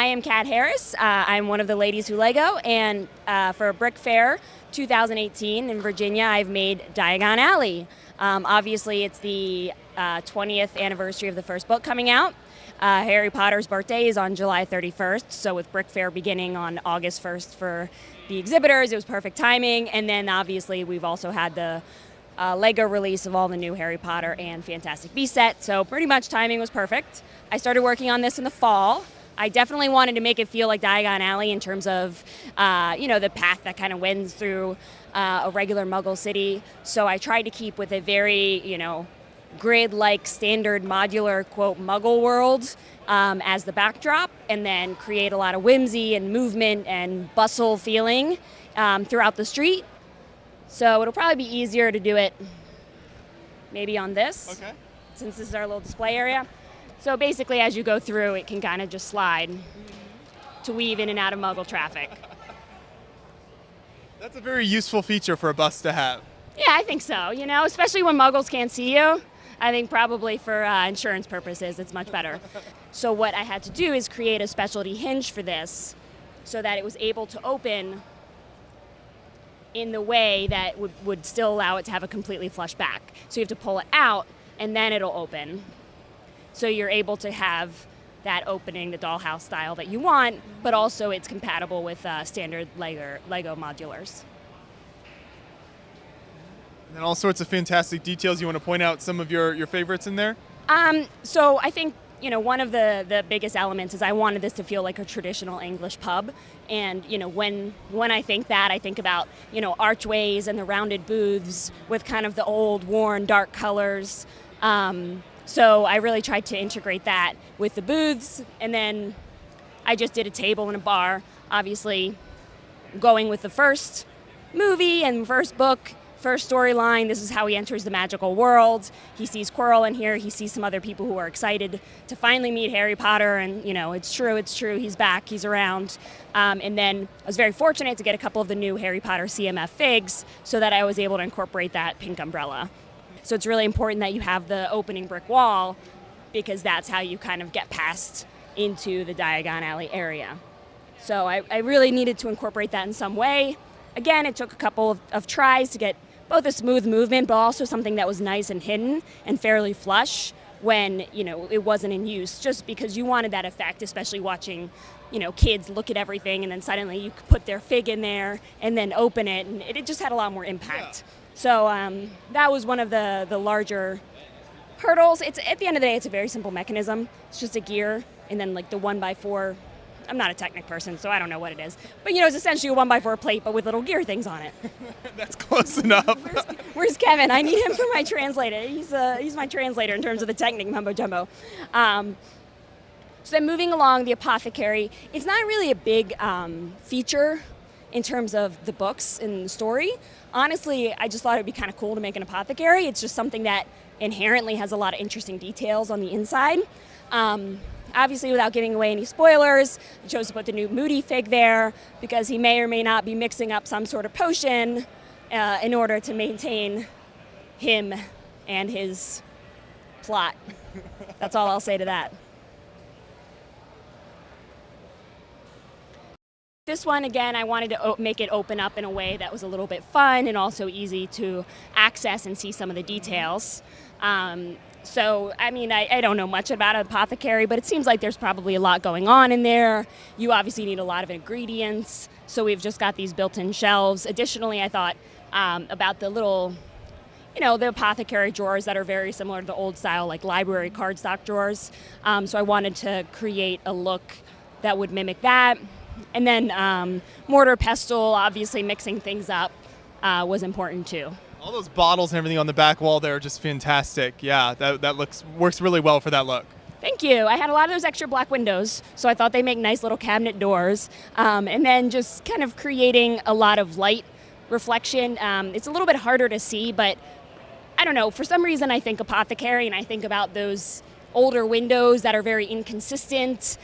I am Kat Harris. I'm one of the ladies who Lego, and for Brick Fair 2018 in Virginia, I've made Diagon Alley. Obviously, it's the 20th anniversary of the first book coming out. Harry Potter's birthday is on July 31st, so with Brick Fair beginning on August 1st for the exhibitors, it was perfect timing. And then obviously we've also had the Lego release of all the new Harry Potter and Fantastic Beasts set, so pretty much timing was perfect. I started working on this in the fall. I definitely wanted to make it feel like Diagon Alley in terms of, the path that kind of winds through a regular Muggle city. So I tried to keep with a very, grid-like standard modular, quote, Muggle world as the backdrop, and then create a lot of whimsy and movement and bustle feeling throughout the street. So it'll probably be easier to do it maybe on this, okay, since this is our little display area. So basically, as you go through, it can kind of just slide to weave in and out of Muggle traffic. That's a very useful feature for a bus to have. Yeah, I think so, especially when Muggles can't see you. I think probably for insurance purposes, it's much better. So what I had to do is create a specialty hinge for this so that it was able to open in the way that would still allow it to have a completely flush back. So you have to pull it out, and then it'll open. So you're able to have that opening, the dollhouse style that you want, but also it's compatible with standard Lego modulars. And all sorts of fantastic details. You want to point out some of your favorites in there? So I think, one of the biggest elements is I wanted this to feel like a traditional English pub. And, when I think that, I think about, archways and the rounded booths with kind of the old, worn, dark colors. So I really tried to integrate that with the booths. And then I just did a table and a bar, obviously going with the first movie and first book. First storyline, this is how he enters the magical world. He sees Quirrell in here. He sees some other people who are excited to finally meet Harry Potter. And, it's true. He's back. He's around. And then I was very fortunate to get a couple of the new Harry Potter CMF figs so that I was able to incorporate that pink umbrella. So it's really important that you have the opening brick wall because that's how you kind of get past into the Diagon Alley area. So I really needed to incorporate that in some way. Again, it took a couple of tries to get both a smooth movement, but also something that was nice and hidden and fairly flush when, it wasn't in use, just because you wanted that effect, especially watching, kids look at everything and then suddenly you put their fig in there and then open it, and it just had a lot more impact. Yeah. So that was one of the larger hurdles. It's at the end of the day, it's a very simple mechanism. It's just a gear and then like the 1x4. I'm not a Technic person, so I don't know what it is. But, it's essentially a 1x4 plate, but with little gear things on it. That's close enough. Where's Kevin? I need him for my translator. He's my translator in terms of the Technic mumbo jumbo. So then moving along, the apothecary. It's not really a big feature in terms of the books and the story. Honestly, I just thought it would be kind of cool to make an apothecary. It's just something that inherently has a lot of interesting details on the inside. Obviously, without giving away any spoilers, I chose to put the new Moody fig there because he may or may not be mixing up some sort of potion in order to maintain him and his plot. That's all I'll say to that. This one, again, I wanted to make it open up in a way that was a little bit fun and also easy to access and see some of the details. So, I don't know much about an apothecary, but it seems like there's probably a lot going on in there. You obviously need a lot of ingredients, so we've just got these built-in shelves. Additionally, I thought about the little, the apothecary drawers that are very similar to the old style, like library cardstock drawers. So I wanted to create a look that would mimic that. And then mortar, pestle, obviously mixing things up was important too. All those bottles and everything on the back wall there are just fantastic. Yeah, that works really well for that look. Thank you. I had a lot of those extra black windows, so I thought they make nice little cabinet doors. And then just kind of creating a lot of light reflection. It's a little bit harder to see, but I don't know. For some reason, I think apothecary, and I think about those older windows that are very inconsistent,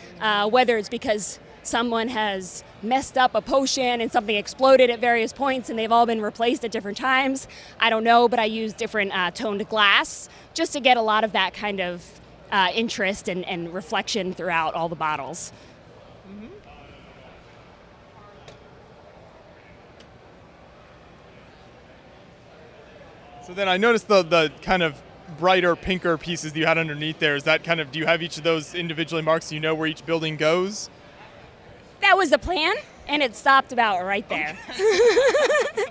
whether it's because someone has messed up a potion and something exploded at various points and they've all been replaced at different times. I don't know, but I used different toned glass just to get a lot of that kind of interest and reflection throughout all the bottles. So then I noticed the kind of brighter, pinker pieces that you had underneath there. Is that kind of, do you have each of those individually marked so you know where each building goes? That was the plan, and it stopped about right there. Okay.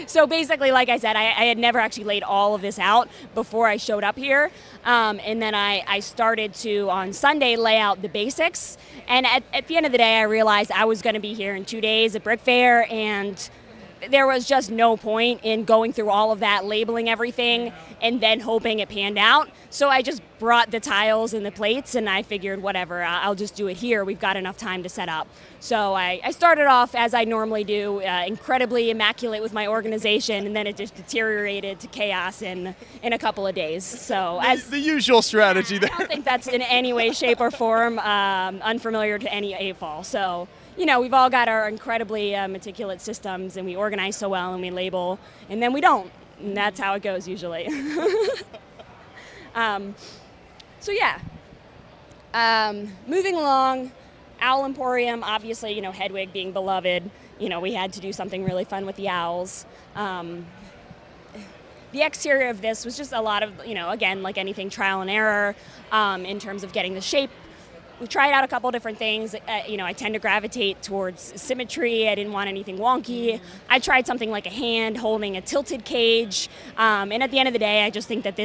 So basically, like I said, I had never actually laid all of this out before I showed up here. And then I started to, on Sunday, lay out the basics. And at the end of the day, I realized I was going to be here in 2 days at Brick Fair, and there was just no point in going through all of that, labeling everything, and then hoping it panned out. So I just brought the tiles and the plates, and I figured, whatever, I'll just do it here. We've got enough time to set up. So I started off, as I normally do, incredibly immaculate with my organization, and then it just deteriorated to chaos in a couple of days. So the usual strategy there. I don't think that's in any way, shape, or form unfamiliar to any AFOL. So, you know, we've all got our incredibly meticulous systems, and we organize so well, and we label, and then we don't. And that's how it goes usually. So yeah, moving along, Owl Emporium, obviously, you know, Hedwig being beloved, you know, we had to do something really fun with the owls. The exterior of this was just a lot of, you know, again, like anything, trial and error in terms of getting the shape. We tried out a couple different things. You know, I tend to gravitate towards symmetry. I didn't want anything wonky. I tried something like a hand holding a tilted cage. And at the end of the day, I just think that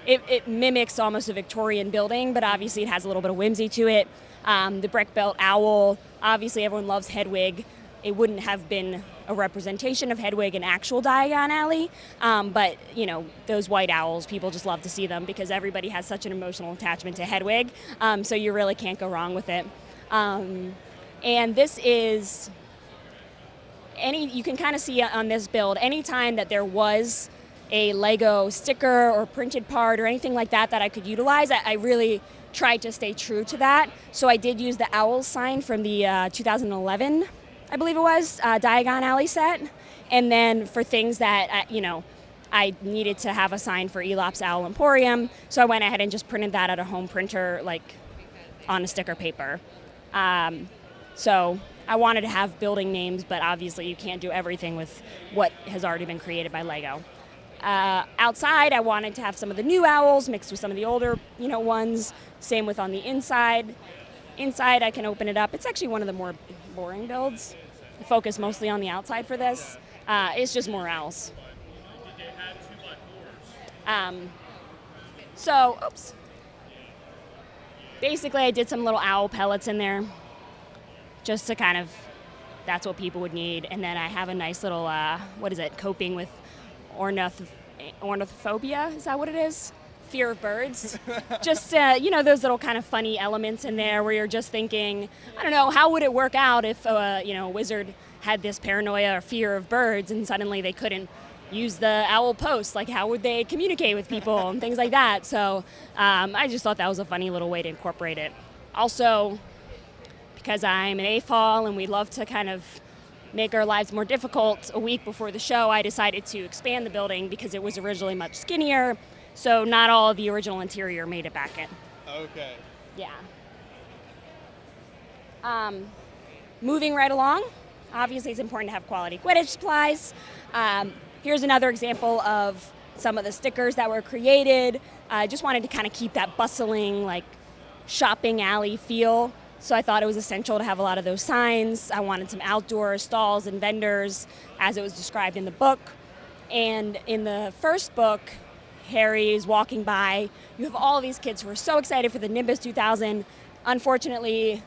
it mimics almost a Victorian building, but obviously it has a little bit of whimsy to it. The brick-built owl, obviously everyone loves Hedwig. It wouldn't have been a representation of Hedwig in actual Diagon Alley, but, you know, those white owls, people just love to see them because everybody has such an emotional attachment to Hedwig, so you really can't go wrong with it. And this is, you can kind of see on this build, anytime that there was a Lego sticker or printed part or anything like that that I could utilize, I really tried to stay true to that. So I did use the owl sign from the 2011, I believe it was, Diagon Alley set. And then for things that, you know, I needed to have a sign for Elop's Owl Emporium, so I went ahead and just printed that at a home printer, like on a sticker paper. So I wanted to have building names, but obviously you can't do everything with what has already been created by Lego. Outside, I wanted to have some of the new owls mixed with some of the older, you know, ones. Same with on the inside. Inside, I can open it up. It's actually one of the more boring builds. I focus mostly on the outside for this. It's just more owls. So, oops. Basically, I did some little owl pellets in there, just to kind of, that's what people would need. And then I have a nice little, coping with ornithophobia, is that what it is? Fear of birds. Just, you know, those little kind of funny elements in there where you're just thinking, I don't know, how would it work out if, you know, a wizard had this paranoia or fear of birds and suddenly they couldn't use the owl post? Like, how would they communicate with people and things like that? So I just thought that was a funny little way to incorporate it. Also, because I'm an AFOL and we love to kind of make our lives more difficult, a week before the show, I decided to expand the building because it was originally much skinnier. So not all of the original interior made it back in. Okay. Yeah. Moving right along, obviously it's important to have quality Quidditch supplies. Here's another example of some of the stickers that were created. I just wanted to kind of keep that bustling, like, shopping alley feel. So I thought it was essential to have a lot of those signs. I wanted some outdoor stalls and vendors, as it was described in the book. And in the first book, Harry is walking by. You have all of these kids who are so excited for the Nimbus 2000. Unfortunately,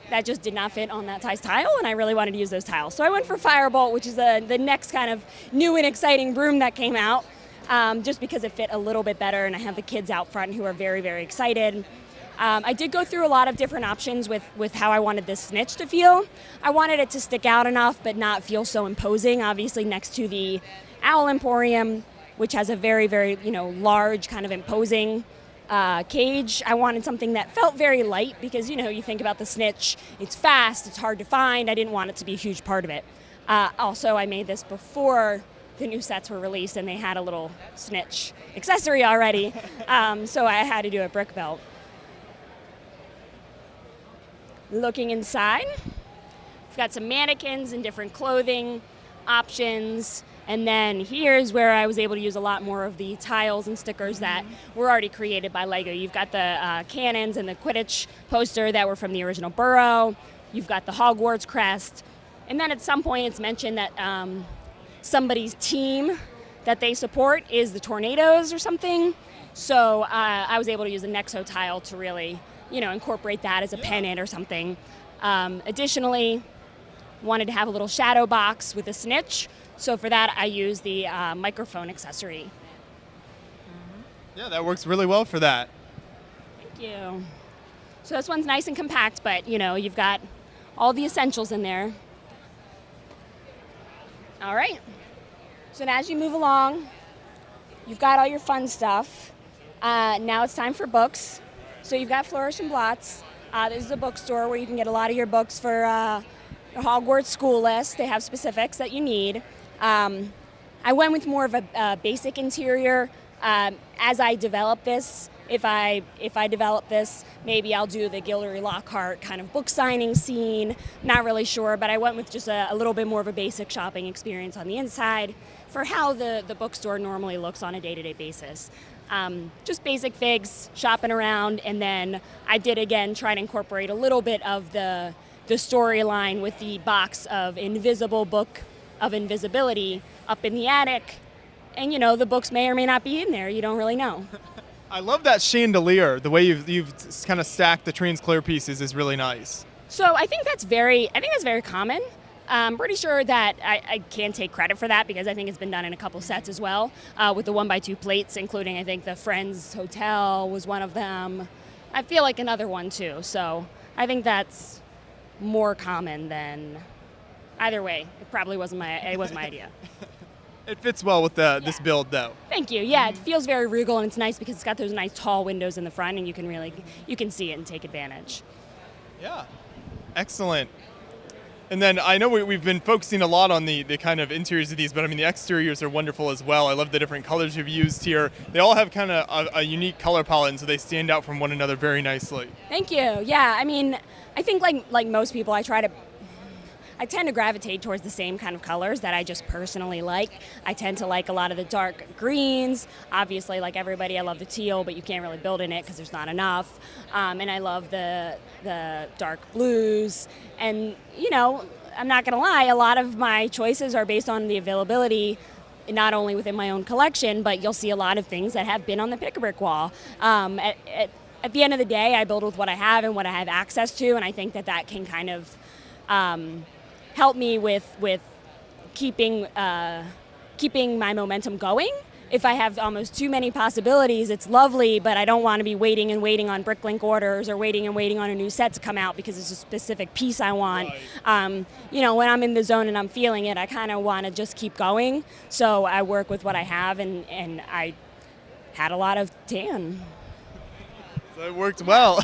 that just did not fit on that size tile, and I really wanted to use those tiles. So I went for Firebolt, which is the next kind of new and exciting broom that came out, just because it fit a little bit better, and I have the kids out front who are very, very excited. I did go through a lot of different options with how I wanted this snitch to feel. I wanted it to stick out enough but not feel so imposing, obviously next to the Owl Emporium, which has a very, very, you know, large kind of imposing cage. I wanted something that felt very light because, you know, you think about the snitch, it's fast, it's hard to find. I didn't want it to be a huge part of it. Also, I made this before the new sets were released and they had a little snitch accessory already, so I had to do a brick belt. Looking inside, we've got some mannequins in different clothing. options. And then here's where I was able to use a lot more of the tiles and stickers that were already created by LEGO. You've got the cannons and the Quidditch poster that were from the original Burrow. You've got the Hogwarts crest. And then at some point it's mentioned that somebody's team that they support is the Tornadoes or something. So I was able to use a Nexo tile to really, incorporate that as a pennant or something. Additionally, wanted to have a little shadow box with a snitch. So for that, I use the microphone accessory. Yeah, that works really well for that. Thank you. So this one's nice and compact, but you've got all the essentials in there. All right. So now as you move along, you've got all your fun stuff. Now it's time for books. So you've got Flourish and Blots. This is a bookstore where you can get a lot of your books for your Hogwarts school list. They have specifics that you need. I went with more of a basic interior. As I develop this, if I develop this, maybe I'll do the Gilderoy Lockhart kind of book signing scene. Not really sure, but I went with just a little bit more of a basic shopping experience on the inside for how the bookstore normally looks on a day-to-day basis. Just basic figs, shopping around, and then I did again try to incorporate a little bit of the storyline with the box of Invisible Book of Invisibility up in the attic. And the books may or may not be in there. You don't really know. I love that chandelier. The way you've kind of stacked the trans clear pieces is really nice. So I think that's very common. I'm pretty sure that I can take credit for that because I think it's been done in a couple sets as well with the 1x2 plates, including I think the Friends Hotel was one of them. I feel like another one too. So I think that's more common than either way. It probably wasn't my idea. It fits well with this build though. Thank you. Yeah, it feels very regal and it's nice because it's got those nice tall windows in the front and you can see it and take advantage. Yeah, excellent. And then I know we've been focusing a lot on the kind of interiors of these, but I mean the exteriors are wonderful as well. I love the different colors you've used here. They all have kind of a unique color palette, and so they stand out from one another very nicely. Thank you. Yeah, I mean, I think like most people, I tend to gravitate towards the same kind of colors that I just personally like. I tend to like a lot of the dark greens. Obviously, like everybody, I love the teal, but you can't really build in it because there's not enough. And I love the dark blues. And, I'm not going to lie, a lot of my choices are based on the availability, not only within my own collection, but you'll see a lot of things that have been on the pick-a-brick wall. At the end of the day, I build with what I have and what I have access to, and I think that can kind of help me with keeping my momentum going. If I have almost too many possibilities, it's lovely, but I don't want to be waiting on Bricklink orders or waiting on a new set to come out because it's a specific piece I want. Right. When I'm in the zone and I'm feeling it, I kind of want to just keep going. So I work with what I have, and I had a lot of tan. So it worked well.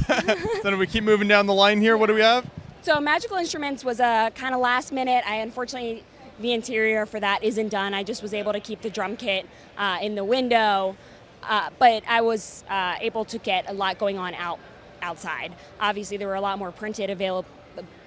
So we keep moving down the line here. What do we have? So Magical Instruments was a kind of last minute. Unfortunately, the interior for that isn't done. I just was able to keep the drum kit in the window, but I was able to get a lot going on outside. Obviously, there were a lot more printed available,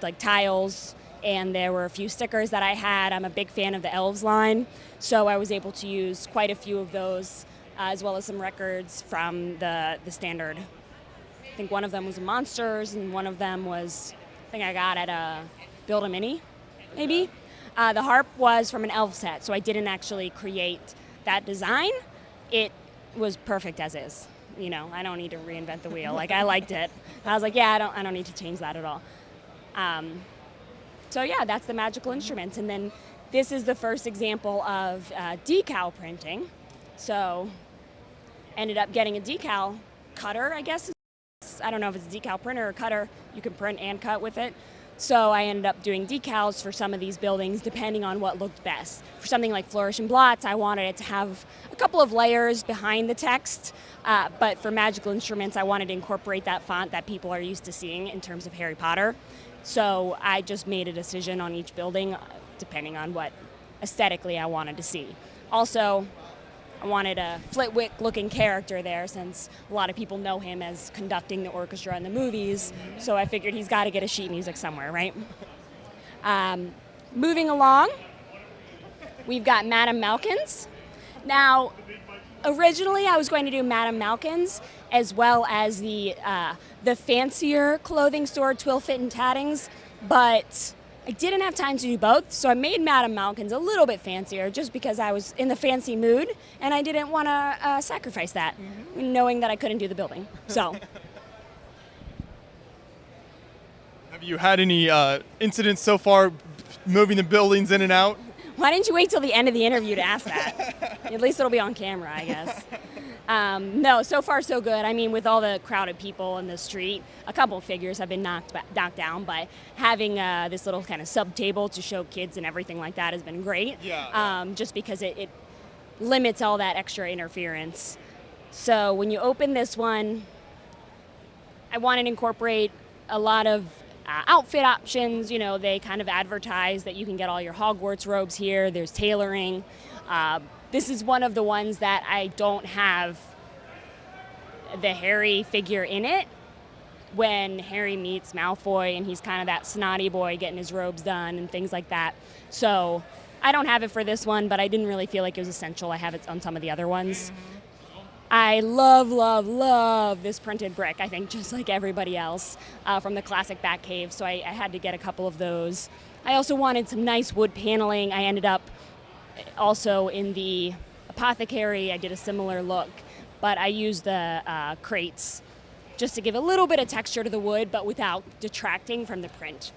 like tiles, and there were a few stickers that I had. I'm a big fan of the Elves line, so I was able to use quite a few of those, as well as some records from the standard. I think one of them was Monsters, and one of them was, I think I got at a Build-A-Mini, maybe. The harp was from an elf set, so I didn't actually create that design. It was perfect as is. I don't need to reinvent the wheel. Like, I liked it. I was like, yeah, I don't need to change that at all. So yeah, that's the Magical Instruments. And then this is the first example of decal printing. So ended up getting a decal cutter, I guess. I don't know if it's a decal printer or cutter. You can print and cut with it. So I ended up doing decals for some of these buildings depending on what looked best. For something like Flourish and Blots, I wanted it to have a couple of layers behind the text, but for Magical Instruments, I wanted to incorporate that font that people are used to seeing in terms of Harry Potter. So I just made a decision on each building depending on what aesthetically I wanted to see. Also, I wanted a Flitwick looking character there since a lot of people know him as conducting the orchestra in the movies, so I figured he's got to get a sheet music somewhere, right? Moving along, We've got Madame Malkin's. Now, originally I was going to do Madame Malkin's as well as the fancier clothing store, Twill Fit and Tattings, but I didn't have time to do both, so I made Madame Malkin's a little bit fancier just because I was in the fancy mood and I didn't want to sacrifice that, knowing that I couldn't do the building. So. Have you had any incidents so far moving the buildings in and out? Why didn't you wait till the end of the interview to ask that? At least it'll be on camera, I guess. No, so far so good. I mean, with all the crowded people in the street, a couple of figures have been knocked down, but having this little kind of sub-table to show kids and everything like that has been great. Yeah. Just because it limits all that extra interference. So when you open this one, I wanted to incorporate a lot of outfit options. You know, they kind of advertise that you can get all your Hogwarts robes here. There's tailoring. This is one of the ones that I don't have the Harry figure in it. When Harry meets Malfoy and he's kind of that snotty boy getting his robes done and things like that. So I don't have it for this one, but I didn't really feel like it was essential. I have it on some of the other ones. I love, love, love this printed brick, I think, just like everybody else, from the classic Batcave, so I had to get a couple of those. I also wanted some nice wood paneling. I ended up also in the apothecary. I did a similar look, but I used the crates just to give a little bit of texture to the wood, but without detracting from the print.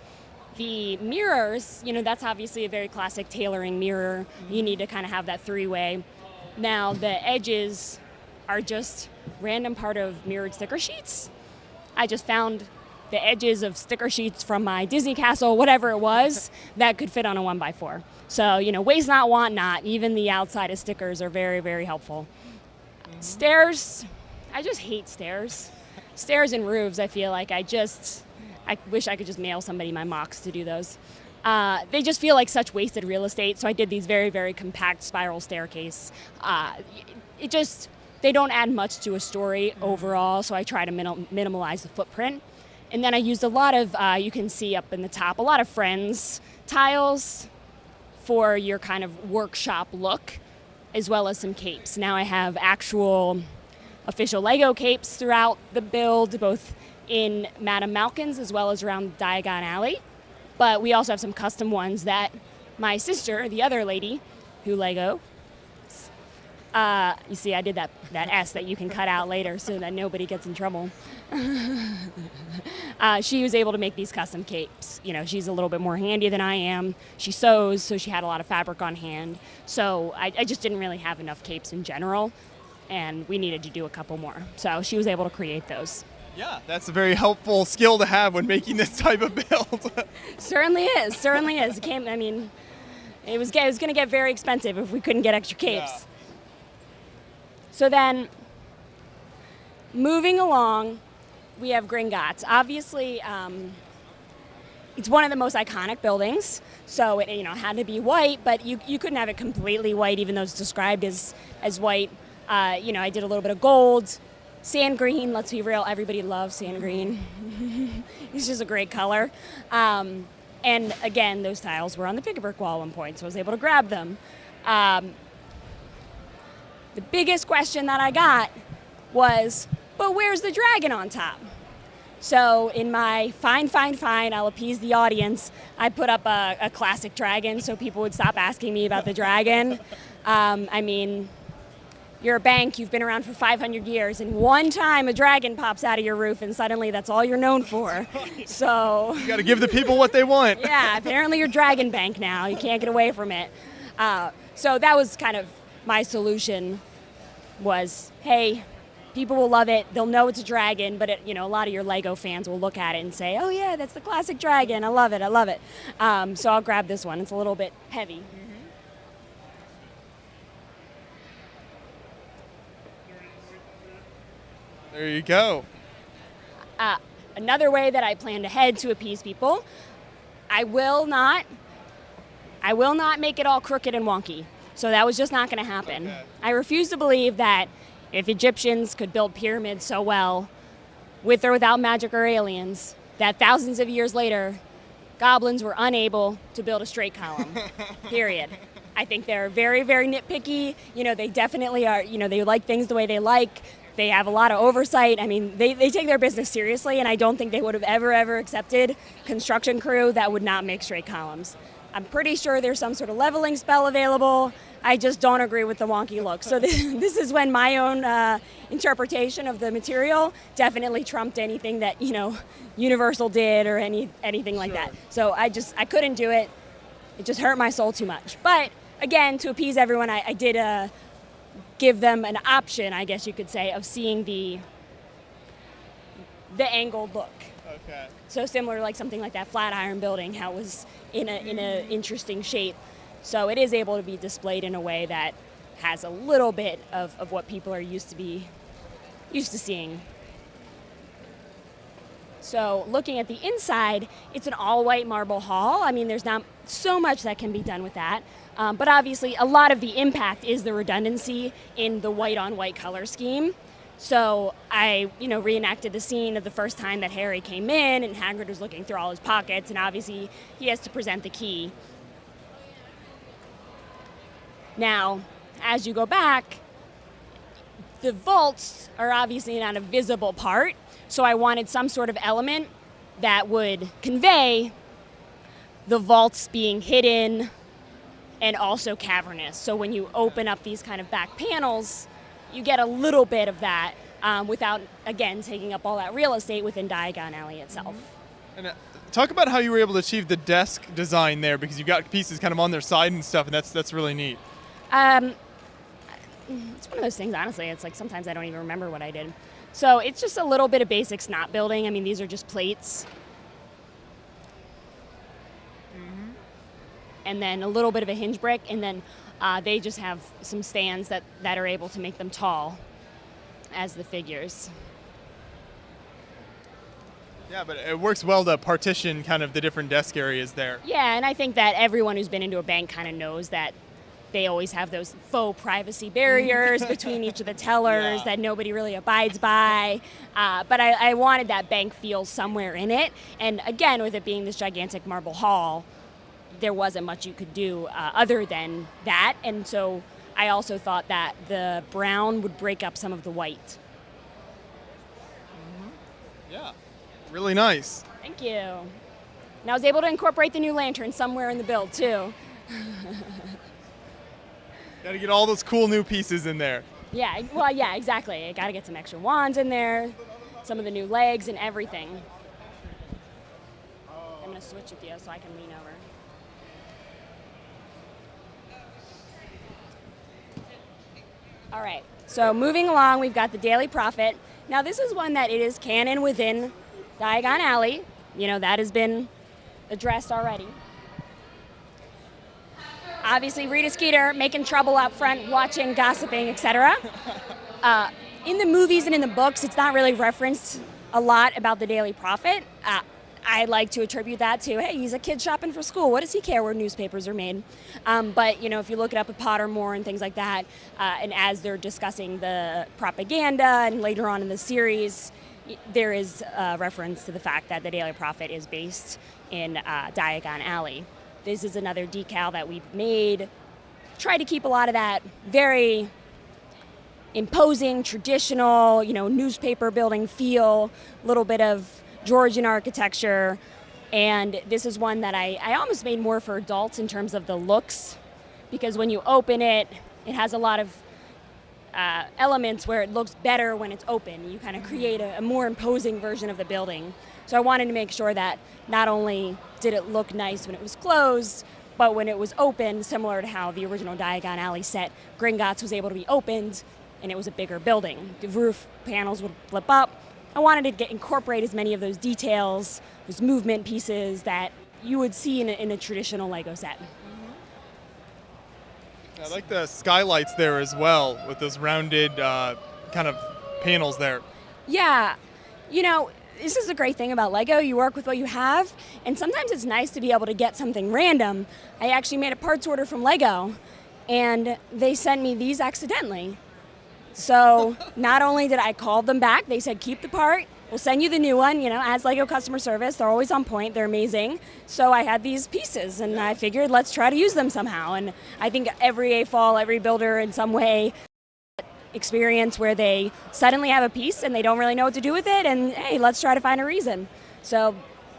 The mirrors, you know, that's obviously a very classic tailoring mirror. You need to kind of have that three-way. Now, the edges are just random part of mirrored sticker sheets. I just found the edges of sticker sheets from my Disney castle, whatever it was, that could fit on a 1x4. So, you know, waste not, want not. Even the outside of stickers are very, very helpful. Stairs, I just hate stairs. Stairs and roofs, I feel like I wish I could just mail somebody my mocks to do those. They just feel like such wasted real estate, so I did these very, very compact spiral staircase. They don't add much to a story overall, so I try to minimalize the footprint. And then I used a lot of, you can see up in the top, a lot of Friends tiles for your kind of workshop look, as well as some capes. Now I have actual official Lego capes throughout the build, both in Madame Malkin's as well as around Diagon Alley. But we also have some custom ones that my sister, the other lady, who Lego, you see, I did that S that you can cut out later so that nobody gets in trouble. She was able to make these custom capes. You know, she's a little bit more handy than I am. She sews, so she had a lot of fabric on hand. So I just didn't really have enough capes in general, and we needed to do a couple more. So she was able to create those. Yeah, that's a very helpful skill to have when making this type of build. Certainly is. It was going to get very expensive if we couldn't get extra capes. Yeah. So then, moving along, we have Gringotts. Obviously, it's one of the most iconic buildings, so it had to be white, but you couldn't have it completely white, even though it's described as white. I did a little bit of gold, sand green. Let's be real, everybody loves sand green. It's just a great color. And again, those tiles were on the pick-a-brick wall at one point, so I was able to grab them. The biggest question that I got was, but where's the dragon on top? So in my fine, I'll appease the audience, I put up a classic dragon so people would stop asking me about the dragon. You're a bank, you've been around for 500 years, and one time a dragon pops out of your roof and suddenly that's all you're known for. So you got to give the people what they want. Yeah, apparently you're Dragon Bank now. You can't get away from it. So that was kind of my solution was, hey, people will love it. They'll know it's a dragon, but a lot of your Lego fans will look at it and say, oh yeah, that's the classic dragon. I love it. So I'll grab this one. It's a little bit heavy. There you go. Another way that I plan to head to appease people, I will not make it all crooked and wonky. So that was just not going to happen. Okay. I refuse to believe that if Egyptians could build pyramids so well, with or without magic or aliens, that thousands of years later, goblins were unable to build a straight column, period. I think they're very, very nitpicky. They definitely are, they like things the way they like. They have a lot of oversight. I mean, they take their business seriously, and I don't think they would have ever accepted construction crew that would not make straight columns. I'm pretty sure there's some sort of leveling spell available. I just don't agree with the wonky look. So this is when my own interpretation of the material definitely trumped anything that, Universal did or anything like that. So I couldn't do it. It just hurt my soul too much. But again, to appease everyone, I did give them an option, I guess you could say, of seeing the angled look. Okay. So similar to like something like that Flatiron building, how it was in a interesting shape. So it is able to be displayed in a way that has a little bit of what people are used to seeing. So looking at the inside, it's an all-white marble hall. I mean, there's not so much that can be done with that. But obviously, a lot of the impact is the redundancy in the white-on-white color scheme. So I, reenacted the scene of the first time that Harry came in and Hagrid was looking through all his pockets, and obviously he has to present the key. Now, as you go back, the vaults are obviously not a visible part, so I wanted some sort of element that would convey the vaults being hidden and also cavernous. So when you open up these kind of back panels, you get a little bit of that without, again, taking up all that real estate within Diagon Alley itself. And talk about how you were able to achieve the desk design there, because you've got pieces kind of on their side and stuff, and that's really neat. It's one of those things, honestly. It's like sometimes I don't even remember what I did. So it's just a little bit of basic snot building. I mean, these are just plates. And then a little bit of a hinge brick, and then they just have some stands that are able to make them tall as the figures. Yeah, but it works well to partition kind of the different desk areas there. Yeah, and I think that everyone who's been into a bank kind of knows that they always have those faux privacy barriers between each of the tellers that nobody really abides by. But I wanted that bank feel somewhere in it. And again, with it being this gigantic marble hall, there wasn't much you could do other than that. And so I also thought that the brown would break up some of the white. Yeah, really nice. Thank you. And I was able to incorporate the new lantern somewhere in the build, too. Got to get all those cool new pieces in there. Yeah, well, yeah, exactly. I got to get some extra wands in there, some of the new legs and everything. I'm going to switch with you so I can lean over. All right, so moving along, we've got the Daily Prophet. Now, this is one that it is canon within Diagon Alley. That has been addressed already. Obviously, Rita Skeeter making trouble out front, watching, gossiping, etc. In the movies and in the books, it's not really referenced a lot about the Daily Prophet. I like to attribute that to, hey, he's a kid shopping for school. What does he care where newspapers are made? But, if you look it up at Pottermore and things like that, and as they're discussing the propaganda and later on in the series, there is a reference to the fact that the Daily Prophet is based in Diagon Alley. This is another decal that we've made. Try to keep a lot of that very imposing, traditional, newspaper building feel, a little bit of Georgian architecture, and this is one that I almost made more for adults in terms of the looks, because when you open it, it has a lot of elements where it looks better when it's open. You kind of create a more imposing version of the building. So I wanted to make sure that not only did it look nice when it was closed, but when it was open, similar to how the original Diagon Alley set, Gringotts was able to be opened, and it was a bigger building. The roof panels would flip up. I wanted to incorporate as many of those details, those movement pieces that you would see in a traditional Lego set. I like the skylights there as well, with those rounded kind of panels there. Yeah, this is the great thing about Lego. You work with what you have, and sometimes it's nice to be able to get something random. I actually made a parts order from Lego, and they sent me these accidentally. So not only did I call them back, they said keep the part, we'll send you the new one, as Lego customer service. They're always on point. They're amazing. So I had these pieces, and I figured let's try to use them somehow. And I think every AFOL, every builder in some way experience where they suddenly have a piece and they don't really know what to do with it, and hey, let's try to find a reason. So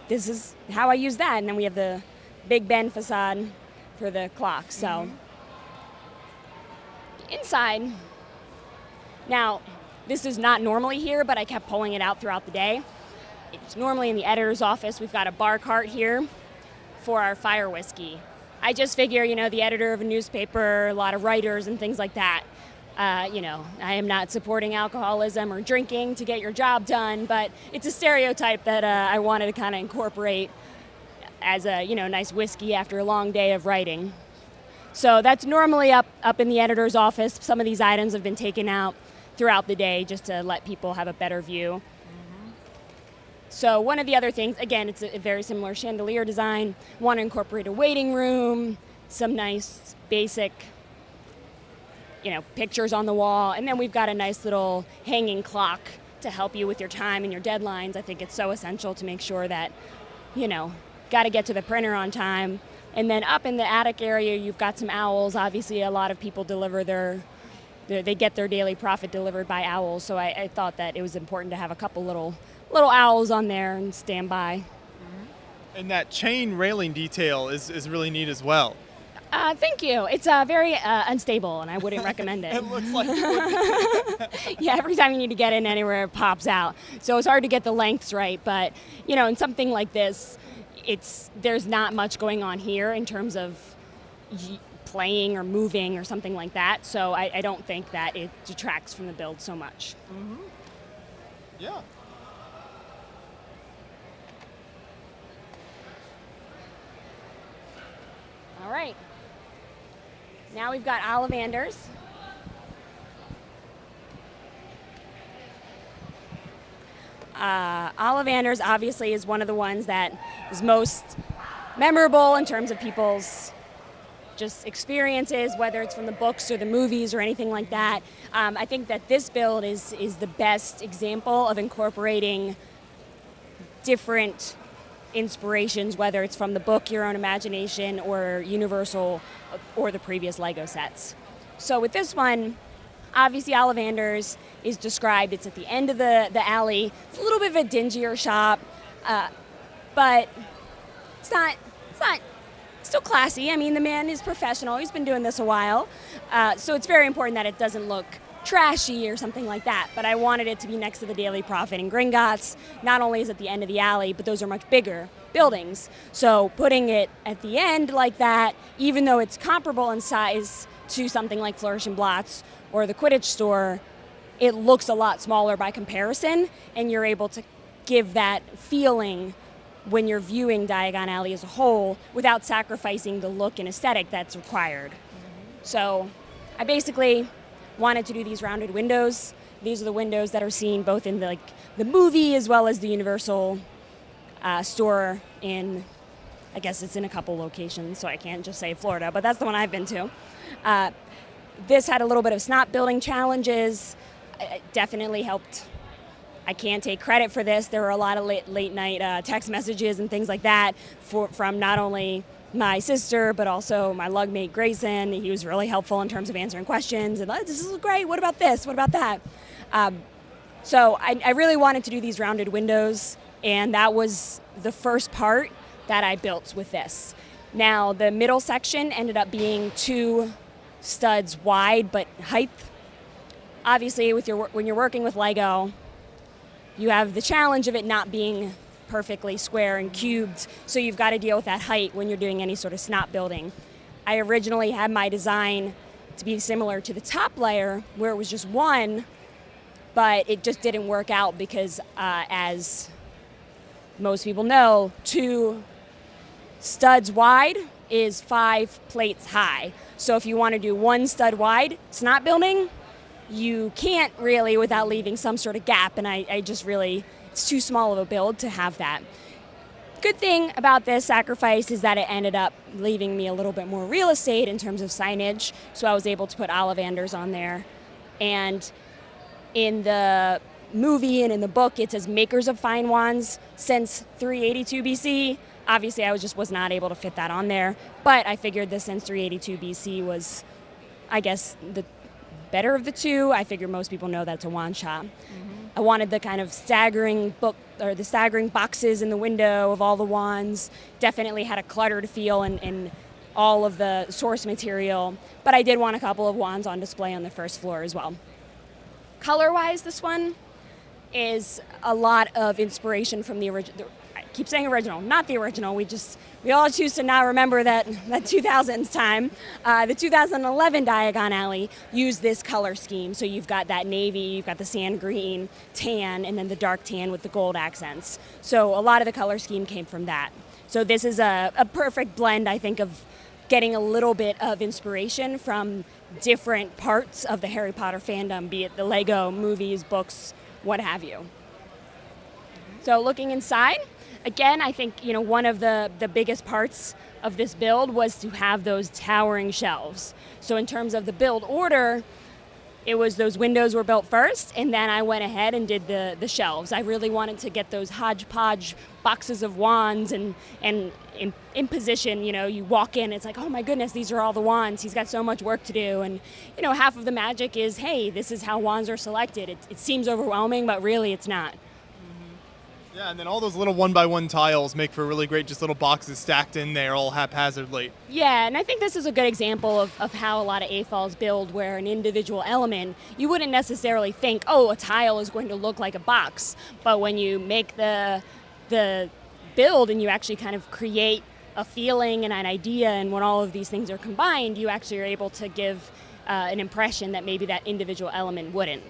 this is how I use that. And then we have the Big Ben facade for the clock. So inside, now this is not normally here, but I kept pulling it out throughout the day. It's normally in the editor's office. We've got a bar cart here for our fire whiskey. I just figure, the editor of a newspaper, a lot of writers and things like that, I am not supporting alcoholism or drinking to get your job done, but it's a stereotype that I wanted to kind of incorporate as a, nice whiskey after a long day of writing. So that's normally up in the editor's office. Some of these items have been taken out throughout the day just to let people have a better view. So one of the other things, again, it's a very similar chandelier design. Want to incorporate a waiting room, some nice basic pictures on the wall, and then we've got a nice little hanging clock to help you with your time and your deadlines. I think it's so essential to make sure that, got to get to the printer on time. And then up in the attic area, you've got some owls. Obviously, a lot of people deliver they get their daily profit delivered by owls, so I thought that it was important to have a couple little owls on there and stand by. And that chain railing detail is really neat as well. Thank you. It's very unstable, and I wouldn't recommend it. It looks like it would be. Yeah, every time you need to get in anywhere, it pops out. So it's hard to get the lengths right. But, in something like this, there's not much going on here in terms of playing or moving or something like that. So I don't think that it detracts from the build so much. Mm-hmm. Yeah. All right. Now we've got Ollivanders. Ollivanders obviously is one of the ones that is most memorable in terms of people's just experiences, whether it's from the books or the movies or anything like that. I think that this build is the best example of incorporating different inspirations, whether it's from the book, Your Own Imagination, or Universal, or the previous Lego sets. So with this one, obviously Ollivanders is described, it's at the end of the alley. It's a little bit of a dingier shop, but it's not still classy. I mean, the man is professional, he's been doing this a while, so it's very important that it doesn't look trashy or something like that, but I wanted it to be next to the Daily Prophet in Gringotts. Not only is it the end of the alley, but those are much bigger buildings. So putting it at the end like that, even though it's comparable in size to something like Flourish and Blotts or the Quidditch store, it looks a lot smaller by comparison, and you're able to give that feeling when you're viewing Diagon Alley as a whole without sacrificing the look and aesthetic that's required. So I basically wanted to do these rounded windows. These are the windows that are seen both in the movie as well as the Universal store in, I guess it's in a couple locations, so I can't just say Florida, but that's the one I've been to. This had a little bit of snot building challenges. It definitely helped. I can't take credit for this. There were a lot of late night text messages and things like that from not only my sister, but also my lug mate Grayson. He was really helpful in terms of answering questions and this is great, what about this, what about that? So I really wanted to do these rounded windows, and that was the first part that I built with this. Now the middle section ended up being 2 studs wide, but height. Obviously when you're working with Lego, you have the challenge of it not being perfectly square and cubed, so you've got to deal with that height when you're doing any sort of snot building. I originally had my design to be similar to the top layer where it was just 1, but it just didn't work out because as most people know, 2 studs wide is 5 plates high. So if you want to do 1 stud wide snot building, you can't really without leaving some sort of gap, and I just really, it's too small of a build to have that. Good thing about this sacrifice is that it ended up leaving me a little bit more real estate in terms of signage, so I was able to put Ollivanders on there. And in the movie and in the book, it says makers of fine wands since 382 BC. Obviously, I was not able to fit that on there, but I figured the since 382 BC was, I guess, the better of the two. I figured most people know that's a wand shop. I wanted the kind of staggering the staggering boxes in the window of all the wands. Definitely had a cluttered feel in all of the source material, but I did want a couple of wands on display on the first floor as well. Color-wise, this one is a lot of inspiration from the original. I keep saying original, not the original. We all choose to not remember that 2000s time. The 2011 Diagon Alley used this color scheme. So you've got that navy, you've got the sand green, tan, and then the dark tan with the gold accents. So a lot of the color scheme came from that. So this is a perfect blend, I think, of getting a little bit of inspiration from different parts of the Harry Potter fandom, be it the Lego, movies, books, what have you. So looking inside, again, I think one of the biggest parts of this build was to have those towering shelves. So in terms of the build order, it was those windows were built first, and then I went ahead and did the shelves. I really wanted to get those hodgepodge boxes of wands and in position. You walk in, it's like, oh my goodness, these are all the wands. He's got so much work to do. And half of the magic is, hey, this is how wands are selected. It seems overwhelming, but really it's not. Yeah, and then all those little one-by-one tiles make for really great just little boxes stacked in there all haphazardly. Yeah, and I think this is a good example of how a lot of AFOLs build, where an individual element, you wouldn't necessarily think, oh, a tile is going to look like a box. But when you make the build and you actually kind of create a feeling and an idea, and when all of these things are combined, you actually are able to give an impression that maybe that individual element wouldn't.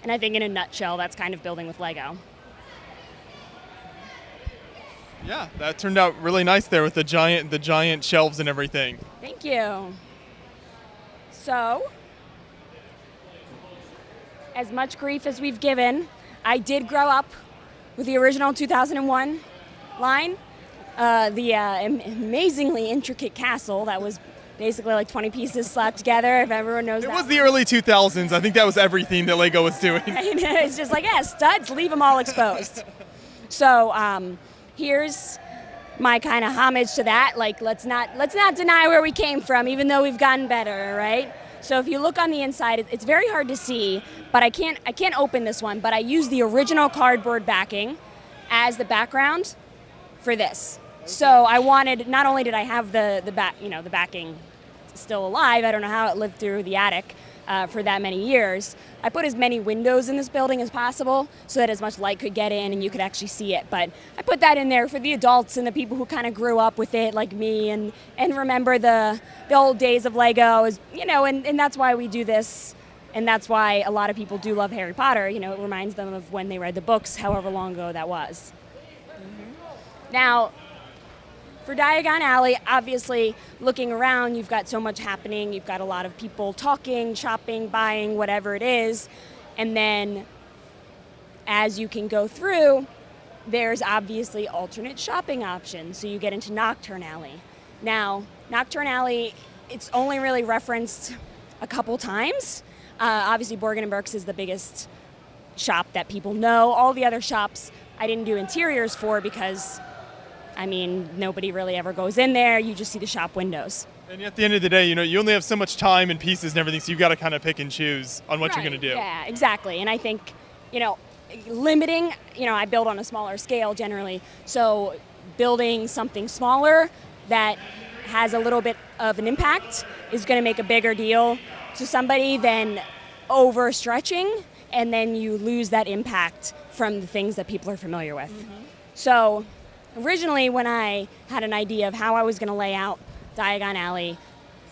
And I think in a nutshell, that's kind of building with Lego. Yeah, that turned out really nice there with the giant shelves and everything. Thank you. So, as much grief as we've given, I did grow up with the original 2001 line, the amazingly intricate castle that was basically like 20 pieces slapped together, if everyone knows that. It was the early 2000s. I think that was everything that Lego was doing. It's just like, yeah, studs, leave them all exposed. So, here's my kind of homage to that. Like, let's not deny where we came from, even though we've gotten better, right? So if you look on the inside, it's very hard to see, but I can't open this one, but I used the original cardboard backing as the background for this. So I wanted, not only did I have the backing still alive, I don't know how it lived through the attic for that many years. I put as many windows in this building as possible so that as much light could get in and you could actually see it. But I put that in there for the adults and the people who kind of grew up with it, like me, and remember the old days of Lego, and that's why we do this. And that's why a lot of people do love Harry Potter. It reminds them of when they read the books, however long ago that was. Now, for Diagon Alley, obviously, looking around, you've got so much happening. You've got a lot of people talking, shopping, buying, whatever it is. And then as you can go through, there's obviously alternate shopping options. So you get into Nocturne Alley. Now, Nocturne Alley, it's only really referenced a couple times. Obviously, Borgin & Burke's is the biggest shop that people know. All the other shops I didn't do interiors for because nobody really ever goes in there. You just see the shop windows. And at the end of the day, you only have so much time and pieces and everything, so you've got to kind of pick and choose on what you're going to do. Yeah, exactly. And I think, limiting, I build on a smaller scale generally. So building something smaller that has a little bit of an impact is going to make a bigger deal to somebody than overstretching, and then you lose that impact from the things that people are familiar with. So originally, when I had an idea of how I was going to lay out Diagon Alley,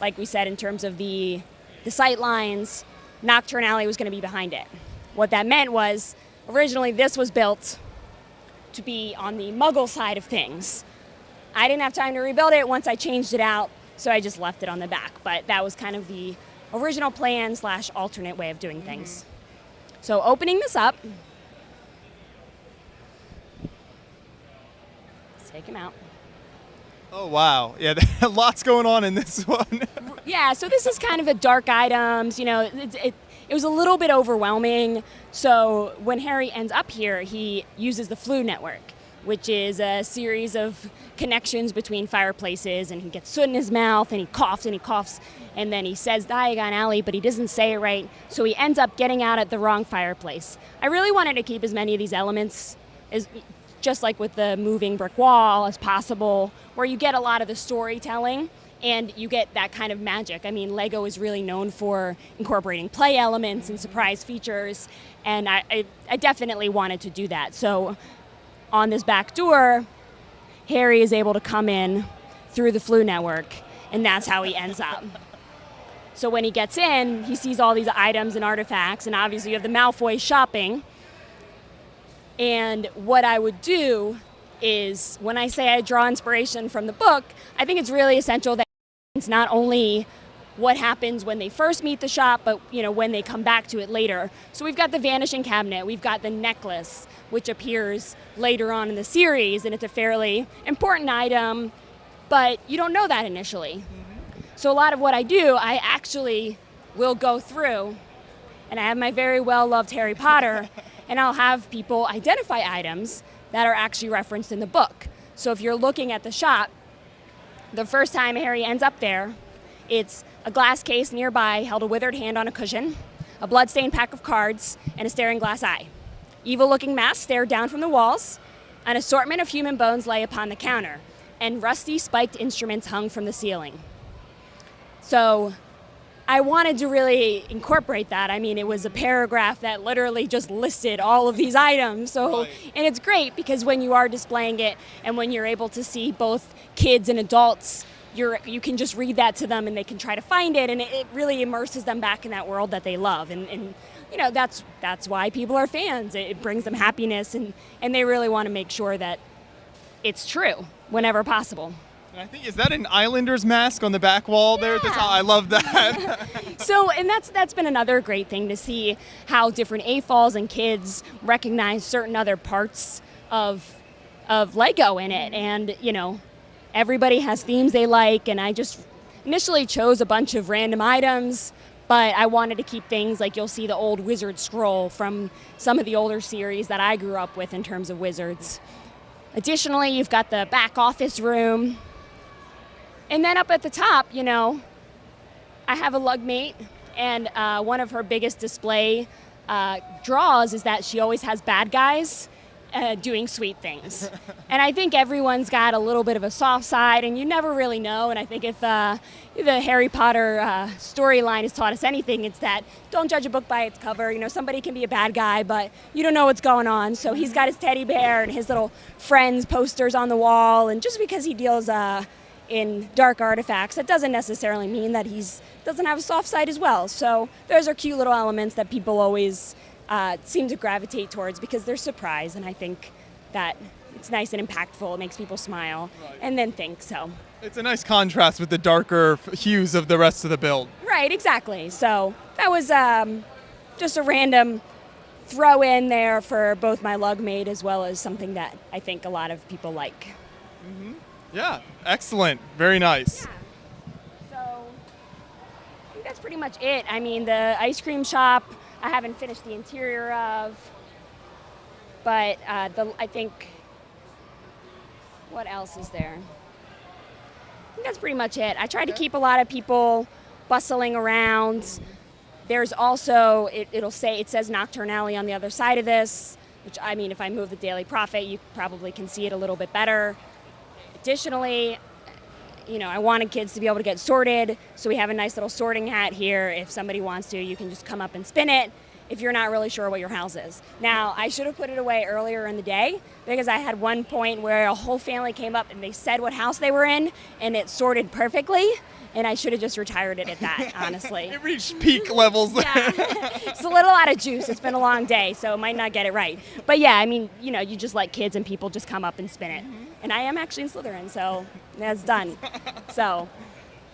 like we said, in terms of the sight lines, Nocturne Alley was going to be behind it. What that meant was, originally this was built to be on the Muggle side of things. I didn't have time to rebuild it once I changed it out, so I just left it on the back. But that was kind of the original plan / alternate way of doing things. So opening this up, take him out. Oh, wow. Yeah, lots going on in this one. Yeah, so this is kind of a dark items. it was a little bit overwhelming. So when Harry ends up here, he uses the Flue network, which is a series of connections between fireplaces, and he gets soot in his mouth, and he coughs, and then he says Diagon Alley, but he doesn't say it right, so he ends up getting out at the wrong fireplace. I really wanted to keep as many of these elements, as just like with the moving brick wall, as possible, where you get a lot of the storytelling, and you get that kind of magic. I mean, Lego is really known for incorporating play elements and surprise features, and I definitely wanted to do that. So on this back door, Harry is able to come in through the Flue network, and that's how he ends up. So when he gets in, he sees all these items and artifacts, and obviously you have the Malfoy shopping. And what I would do is, when I say I draw inspiration from the book, I think it's really essential that it's not only what happens when they first meet the shop, but when they come back to it later. So we've got the vanishing cabinet, we've got the necklace, which appears later on in the series, and it's a fairly important item, but you don't know that initially. So a lot of what I do, I actually will go through, and I have my very well-loved Harry Potter, and I'll have people identify items that are actually referenced in the book. So if you're looking at the shop, the first time Harry ends up there, it's a glass case nearby held a withered hand on a cushion, a blood-stained pack of cards, and a staring glass eye. Evil-looking masks stared down from the walls, an assortment of human bones lay upon the counter, and rusty spiked instruments hung from the ceiling. So I wanted to really incorporate that. I mean, it was a paragraph that literally just listed all of these items. So, right. And it's great because when you are displaying it and when you're able to see both kids and adults, you can just read that to them and they can try to find it, and it really immerses them back in that world that they love. And that's why people are fans. It brings them happiness, and they really want to make sure that it's true whenever possible. And I think, is that an Islanders mask on the back wall there? Yeah. I love that. So, and that's been another great thing to see how different AFOLs and kids recognize certain other parts of Lego in it. And, everybody has themes they like, and I just initially chose a bunch of random items, but I wanted to keep things like you'll see the old wizard scroll from some of the older series that I grew up with in terms of wizards. Additionally, you've got the back office room. And then up at the top, I have a lug mate, and one of her biggest display draws is that she always has bad guys doing sweet things. And I think everyone's got a little bit of a soft side, and you never really know. And I think if the Harry Potter storyline has taught us anything, it's that don't judge a book by its cover. Somebody can be a bad guy, but you don't know what's going on. So he's got his teddy bear and his little friends posters on the wall, and just because he deals in dark artifacts, that doesn't necessarily mean that he doesn't have a soft side as well. So those are cute little elements that people always seem to gravitate towards because they're surprise, and I think that it's nice and impactful. It makes people smile, right, and then think. So it's a nice contrast with the darker hues of the rest of the build. Right, exactly. So that was just a random throw in there for both my lug mate as well as something that I think a lot of people like. Mm-hmm. Yeah, excellent. Very nice. Yeah. So I think that's pretty much it. I mean, the ice cream shop, I haven't finished the interior of, but I think, what else is there? I think that's pretty much it. I tried to keep a lot of people bustling around. There's also, it says Nocturne Alley on the other side of this, which, I mean, if I move the Daily Prophet, you probably can see it a little bit better. Additionally, I wanted kids to be able to get sorted, so we have a nice little sorting hat here. If somebody wants to, you can just come up and spin it if you're not really sure what your house is. Now, I should have put it away earlier in the day because I had one point where a whole family came up and they said what house they were in, and it sorted perfectly, and I should have just retired it at that, honestly. It reached peak levels there. Yeah. It's a little out of juice. It's been a long day, so it might not get it right. But yeah, I mean, you just let kids and people just come up and spin it. Mm-hmm. And I am actually in Slytherin, so that's done. So,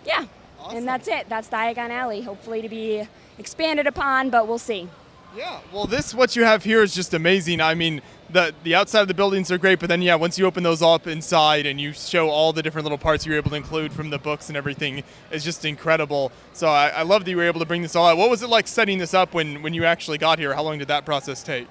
yeah. Awesome. And that's it. That's Diagon Alley, hopefully to be expanded upon, but we'll see. Yeah, well, what you have here is just amazing. I mean, the outside of the buildings are great, but then yeah, once you open those up inside and you show all the different little parts you're able to include from the books and everything, is just incredible. So I love that you were able to bring this all out. What was it like setting this up when you actually got here? How long did that process take?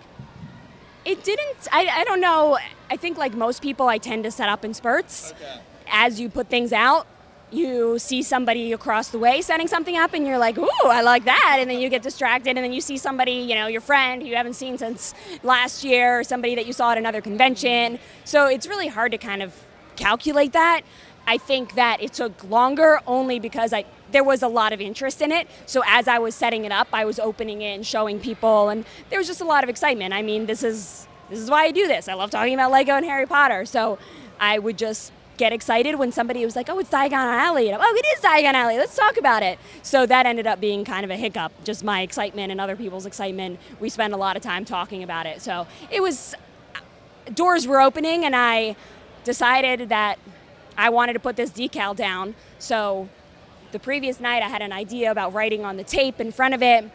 It didn't, I don't know. I think like most people, I tend to set up in spurts. Okay. As you put things out, you see somebody across the way setting something up and you're like, ooh, I like that. And then you get distracted and then you see somebody, your friend who you haven't seen since last year, or somebody that you saw at another convention. So it's really hard to kind of calculate that. I think that it took longer only because there was a lot of interest in it. So as I was setting it up, I was opening it and showing people, and there was just a lot of excitement. I mean, this is why I do this. I love talking about Lego and Harry Potter. So I would just get excited when somebody was like, oh, it's Diagon Alley. And it is Diagon Alley. Let's talk about it. So that ended up being kind of a hiccup, just my excitement and other people's excitement. We spent a lot of time talking about it. So doors were opening, and I decided that I wanted to put this decal down. So the previous night I had an idea about writing on the tape in front of it. And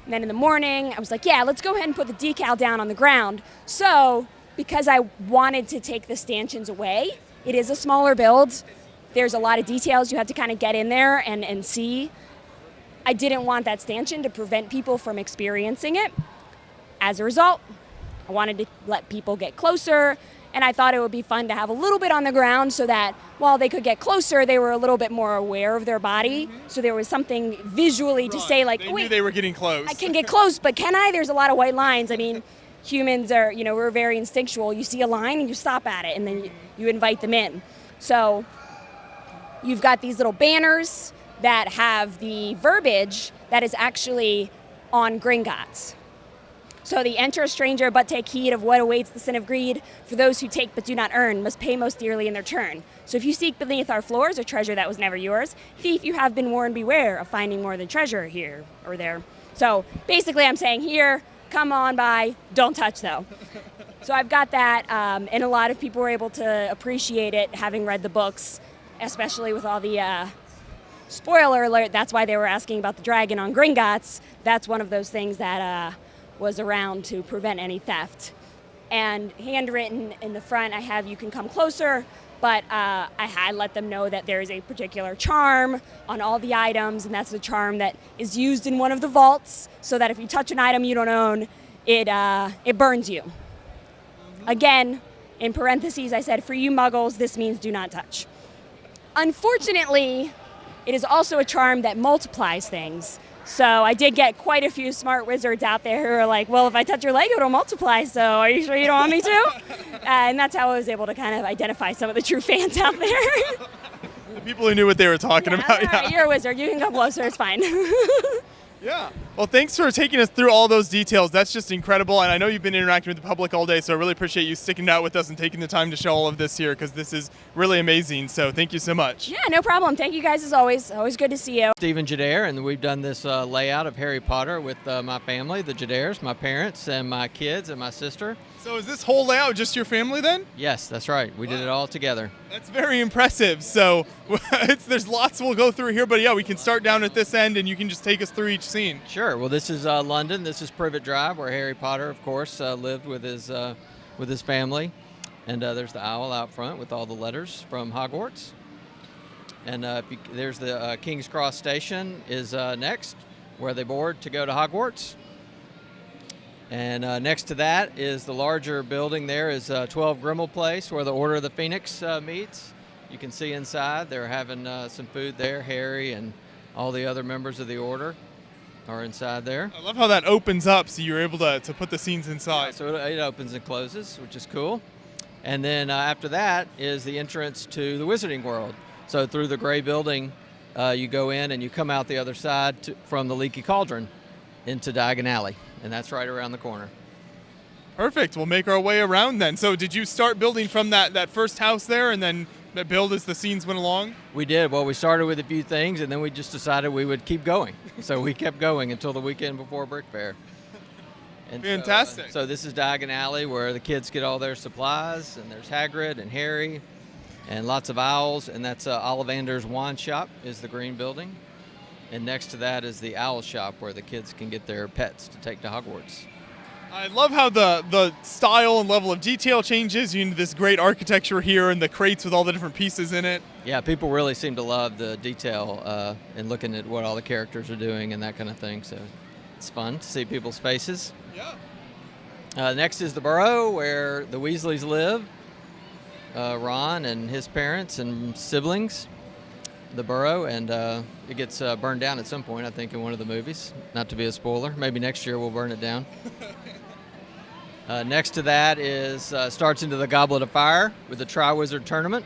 then in the morning I was like, yeah, let's go ahead and put the decal down on the ground. So because I wanted to take the stanchions away, it is a smaller build. There's a lot of details you have to kind of get in there and see. I didn't want that stanchion to prevent people from experiencing it. As a result, I wanted to let people get closer, and I thought it would be fun to have a little bit on the ground so that while they could get closer, they were a little bit more aware of their body. Mm-hmm. So there was something visually to say like, they knew they were getting close. I can get close, but can I? There's a lot of white lines. I mean, humans are, we're very instinctual. You see a line and you stop at it, and then you invite them in. So you've got these little banners that have the verbiage that is actually on Gringotts. So the enter a stranger, but take heed of what awaits the sin of greed. For those who take but do not earn must pay most dearly in their turn. So if you seek beneath our floors a treasure that was never yours, thief, you have been warned, beware of finding more than treasure here or there. So basically I'm saying here, come on by, don't touch though. So I've got that, and a lot of people were able to appreciate it having read the books, especially with all the spoiler alert. That's why they were asking about the dragon on Gringotts. That's one of those things that was around to prevent any theft. And handwritten in the front, I have you can come closer, but I let them know that there is a particular charm on all the items, and that's the charm that is used in one of the vaults, so that if you touch an item you don't own, it burns you. Again, in parentheses, I said, for you muggles, this means do not touch. Unfortunately, it is also a charm that multiplies things. So I did get quite a few smart wizards out there who are like, well, if I touch your Lego, it'll multiply, so are you sure you don't want me to? And that's how I was able to kind of identify some of the true fans out there. The people who knew what they were talking about. Yeah. Right, you're a wizard. You can come closer. It's fine. Yeah. Well, thanks for taking us through all those details. That's just incredible. And I know you've been interacting with the public all day, so I really appreciate you sticking out with us and taking the time to show all of this here, because this is really amazing. So thank you so much. Yeah, no problem. Thank you guys as always. Always good to see you. Stephen Gidiere, and we've done this layout of Harry Potter with my family, the Gidieres, my parents, and my kids, and my sister. So is this whole layout just your family then? Yes, that's right. We did it all together. That's very impressive. So there's lots we'll go through here, but yeah, we can start down at this end and you can just take us through each scene. Sure. Well, this is London. This is Privet Drive, where Harry Potter, of course, lived with his family. And there's the owl out front with all the letters from Hogwarts. And there's the King's Cross Station is next, where they board to go to Hogwarts. And next to that is the larger building there is 12 Grimmauld Place, where the Order of the Phoenix meets. You can see inside they're having some food there. Harry and all the other members of the Order are inside there. I love how that opens up, so you're able to put the scenes inside. Yeah, so it opens and closes, which is cool. And then after that is the entrance to the Wizarding World. So through the gray building, you go in and you come out the other side from the Leaky Cauldron into Diagon Alley. And that's right around the corner. Perfect. We'll make our way around then. So did you start building from that first house there and then build as the scenes went along? We did. Well, we started with a few things, and then we just decided we would keep going. So we kept going until the weekend before Brick Fair. And fantastic. So this is Diagon Alley, where the kids get all their supplies, and there's Hagrid and Harry and lots of owls, and that's Ollivander's Wand Shop is the green building. And next to that is the Owl Shop, where the kids can get their pets to take to Hogwarts. I love how the style and level of detail changes. You know, this great architecture here and the crates with all the different pieces in it. Yeah, people really seem to love the detail and looking at what all the characters are doing and that kind of thing. So it's fun to see people's faces. Yeah. Next is the Burrow, where the Weasleys live. Ron and his parents and siblings. The Burrow, and it gets burned down at some point, I think, in one of the movies. Not to be a spoiler. Maybe next year we'll burn it down. Next to that is starts into the Goblet of Fire with the Triwizard Tournament,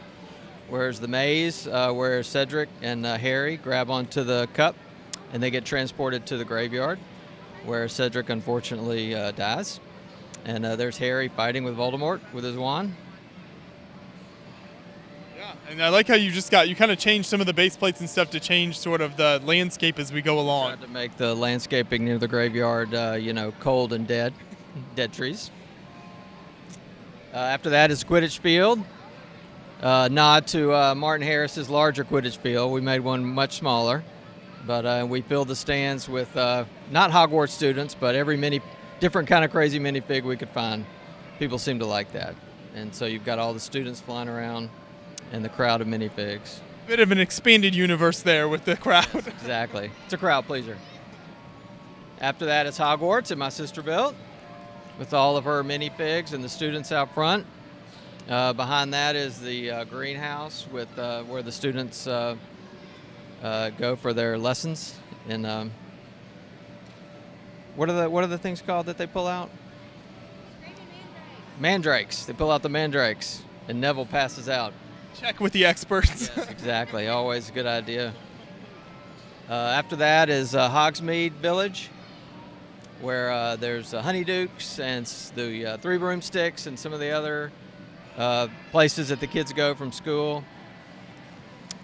where's the maze where Cedric and Harry grab onto the cup, and they get transported to the graveyard, where Cedric unfortunately dies. And there's Harry fighting with Voldemort with his wand. And I like how you kind of changed some of the base plates and stuff to change sort of the landscape as we go along. Tried to make the landscaping near the graveyard, cold and dead trees. After that is Quidditch Field. Nod to Martin Harris's larger Quidditch Field. We made one much smaller, but we filled the stands with not Hogwarts students, but every different kind of crazy minifig we could find. People seem to like that, and so you've got all the students flying around. And the crowd of minifigs. Bit of an expanded universe there with the crowd. Yes, exactly. It's a crowd pleaser. After that, it's Hogwarts that my sister built with all of her minifigs and the students out front. Behind that is the greenhouse with where the students go for their lessons. And what are the things called that they pull out? Mandrakes. They pull out the mandrakes, and Neville passes out. Check with the experts. Yes, exactly. Always a good idea. After that is Hogsmeade Village, where there's Honeydukes and the Three Broomsticks and some of the other places that the kids go from school.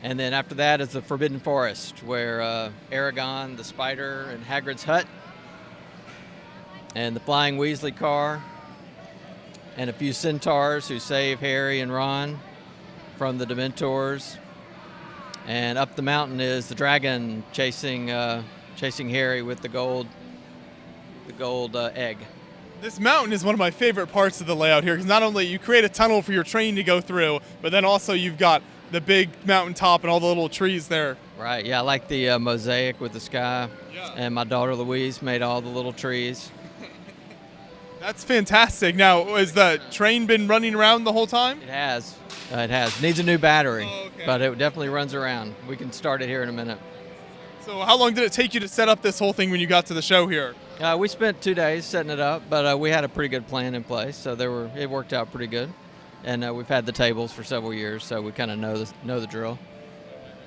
And then after that is the Forbidden Forest, where Aragon, the spider, and Hagrid's hut, and the Flying Weasley car, and a few centaurs who save Harry and Ron from the Dementors. And up the mountain is the dragon chasing Harry with the gold egg. This mountain is one of my favorite parts of the layout here, because not only you create a tunnel for your train to go through, but then also you've got the big mountain top and all the little trees there. Right, yeah, I like the mosaic with the sky. Yeah. And my daughter Louise made all the little trees. That's fantastic. Now, has the train been running around the whole time? It has. It has. Needs a new battery, okay. But it definitely runs around. We can start it here in a minute. So how long did it take you to set up this whole thing when you got to the show here? We spent 2 days setting it up, but we had a pretty good plan in place, so it worked out pretty good. And we've had the tables for several years, so we kind of know the drill.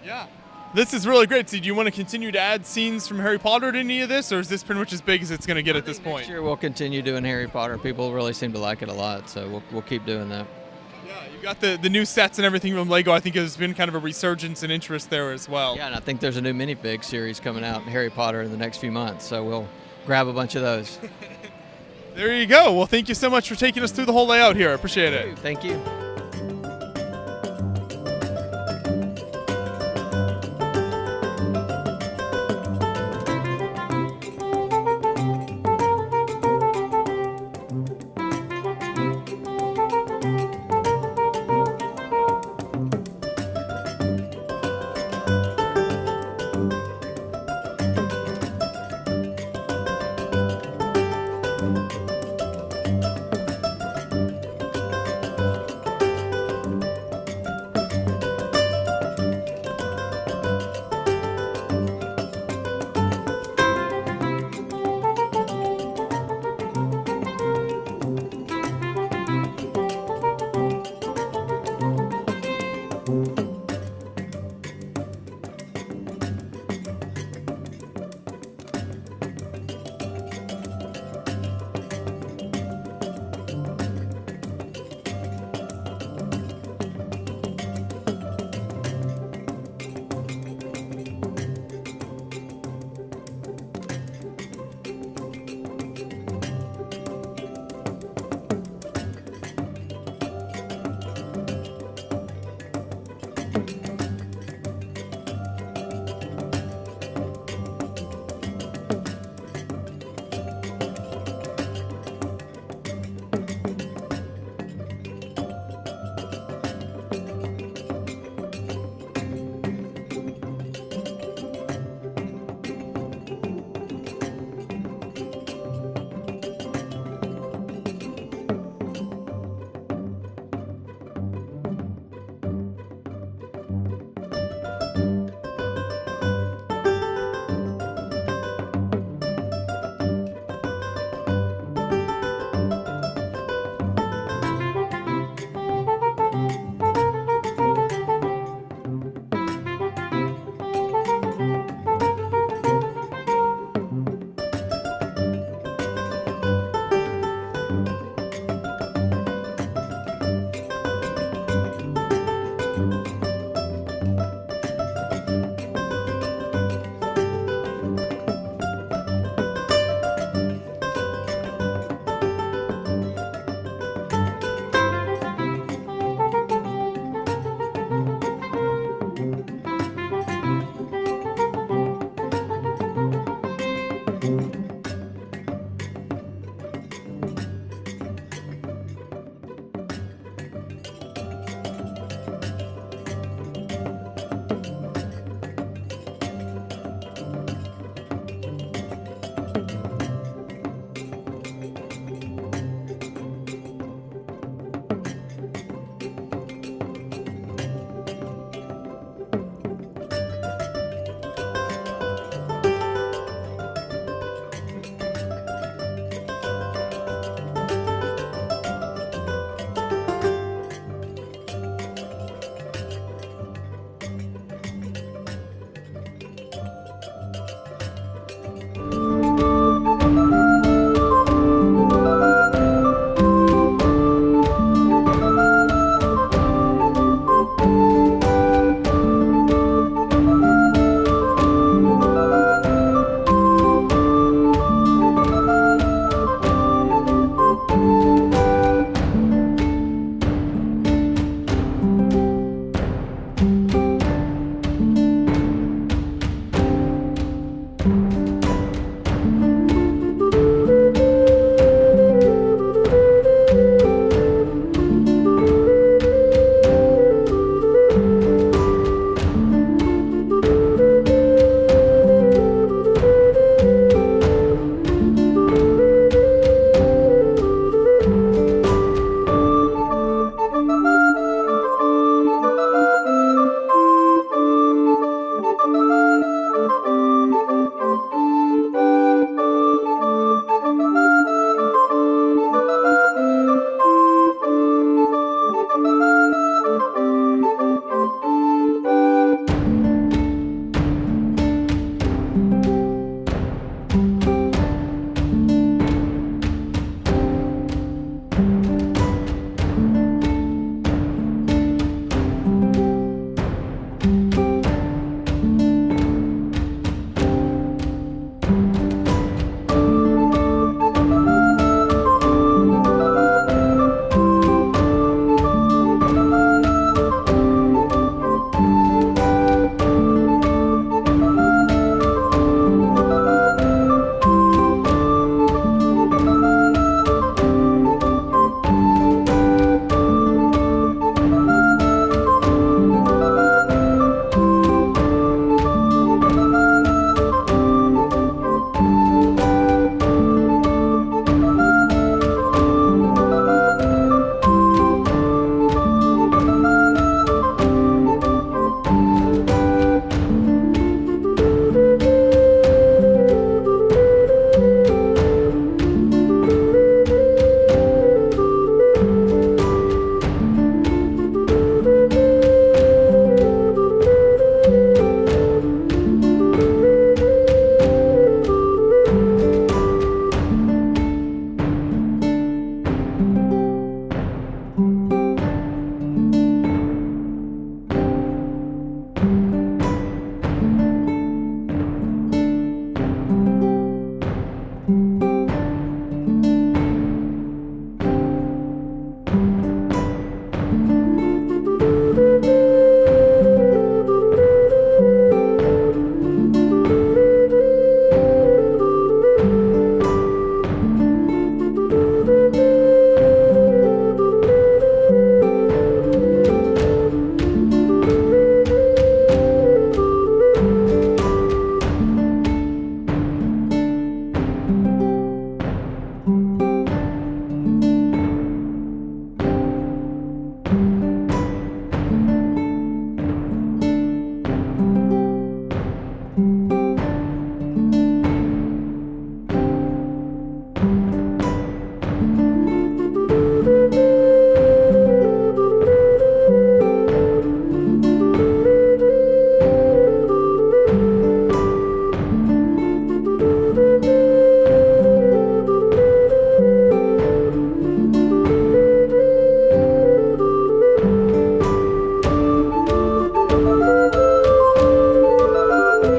Yeah. This is really great. So do you want to continue to add scenes from Harry Potter to any of this, or is this pretty much as big as it's going to get at this point? Next year we'll continue doing Harry Potter. People really seem to like it a lot, so we'll keep doing that. Yeah, you've got the new sets and everything from Lego. I think there's been kind of a resurgence in interest there as well. Yeah, and I think there's a new minifig series coming out in Harry Potter in the next few months, so we'll grab a bunch of those. There you go. Well, thank you so much for taking us through the whole layout here. I appreciate it. Thank you.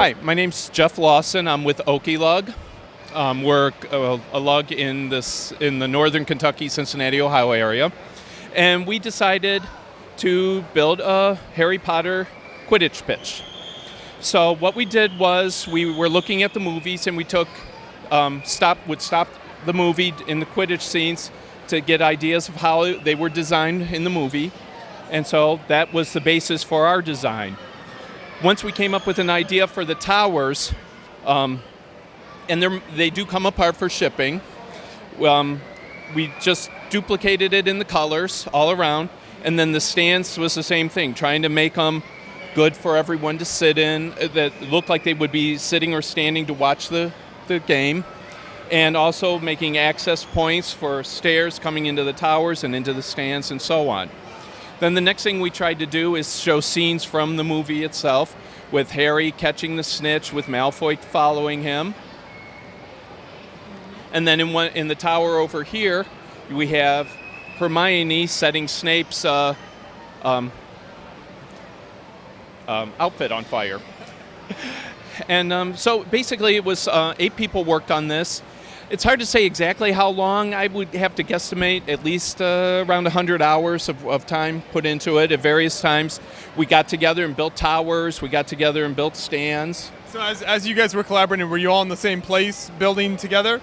Hi, my name's Jeff Lawson. I'm with OKI LUG. We're a lug in the northern Kentucky, Cincinnati, Ohio area. And we decided to build a Harry Potter Quidditch pitch. So what we did was we were looking at the movies and we took would stop the movie in the Quidditch scenes to get ideas of how they were designed in the movie. And so that was the basis for our design. Once we came up with an idea for the towers, and they do come apart for shipping, we just duplicated it in the colors all around. And then the stands was the same thing, trying to make them good for everyone to sit in, that looked like they would be sitting or standing to watch the game. And also making access points for stairs coming into the towers and into the stands and so on. Then the next thing we tried to do is show scenes from the movie itself, with Harry catching the snitch, with Malfoy following him. And then in the tower over here, we have Hermione setting Snape's outfit on fire. And so basically it was 8 people worked on this. It's hard to say exactly how long. I would have to guesstimate at least around 100 hours of time put into it. At various times, we got together and built towers. We got together and built stands. So as you guys were collaborating, were you all in the same place building together?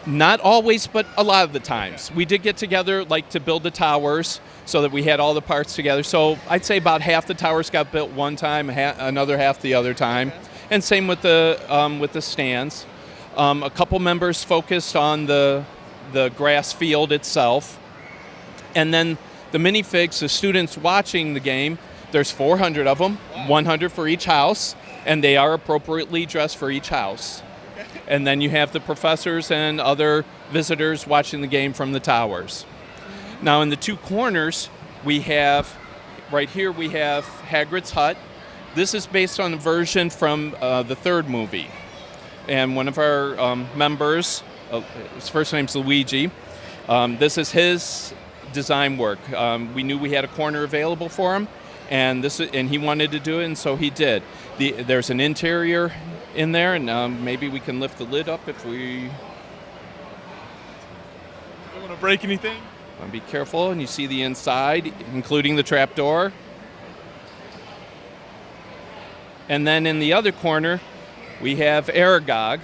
Not always, but a lot of the times. We did get together like to build the towers so that we had all the parts together. So I'd say about half the towers got built one time, another half the other time. And same with the stands. A couple members focused on the grass field itself. And then the minifigs, the students watching the game, there's 400 of them, 100 for each house, and they are appropriately dressed for each house. And then you have the professors and other visitors watching the game from the towers. Now in the 2 corners, we have, right here we have Hagrid's hut. This is based on a version from the 3rd movie. And one of our members, his first name's Luigi, this is his design work. We knew we had a corner available for him, and he wanted to do it, and so he did. There's an interior in there, and maybe we can lift the lid up if we... Don't want to break anything? Be careful, and you see the inside, including the trapdoor. And then in the other corner, we have Aragog,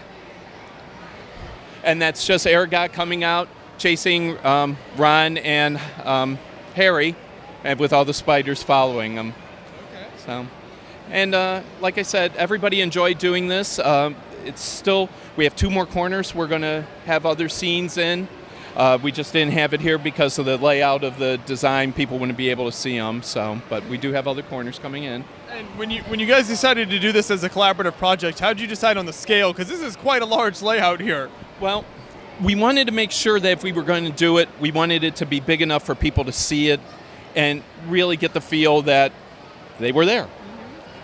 and that's just Aragog coming out, chasing Ron and Harry, and with all the spiders following him. Okay. So, and like I said, everybody enjoyed doing this. We have 2 more corners we're going to have other scenes in. We just didn't have it here because of the layout of the design. People wouldn't be able to see them. So, but we do have other corners coming in. And when you guys decided to do this as a collaborative project, how did you decide on the scale? Because this is quite a large layout here. Well, we wanted to make sure that if we were going to do it, we wanted it to be big enough for people to see it and really get the feel that they were there.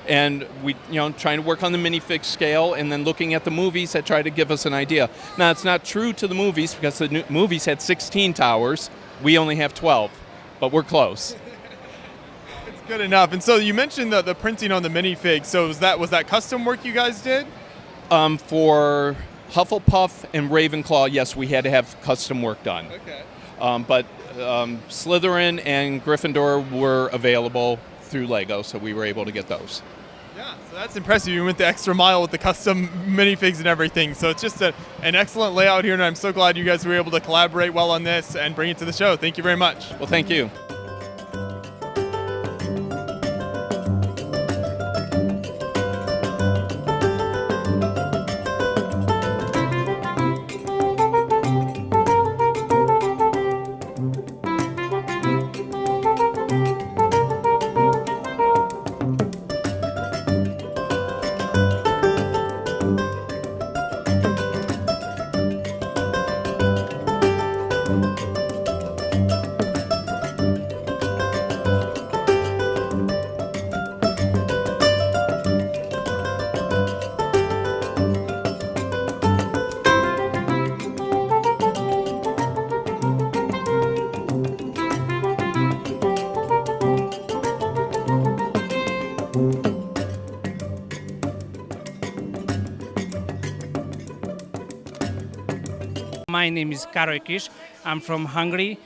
And we, trying to work on the minifig scale and then looking at the movies that try to give us an idea. Now, it's not true to the movies because the movies had 16 towers. We only have 12, but we're close. It's good enough. And so you mentioned the printing on the minifig. So was that custom work you guys did? For Hufflepuff and Ravenclaw, yes, we had to have custom work done. Okay. But Slytherin and Gryffindor were available through Lego, so we were able to get those. Yeah, so that's impressive. You went the extra mile with the custom minifigs and everything. So it's just an excellent layout here, and I'm so glad you guys were able to collaborate well on this and bring it to the show. Thank you very much. Well, thank you. My name is Karoly. I'm from Hungary.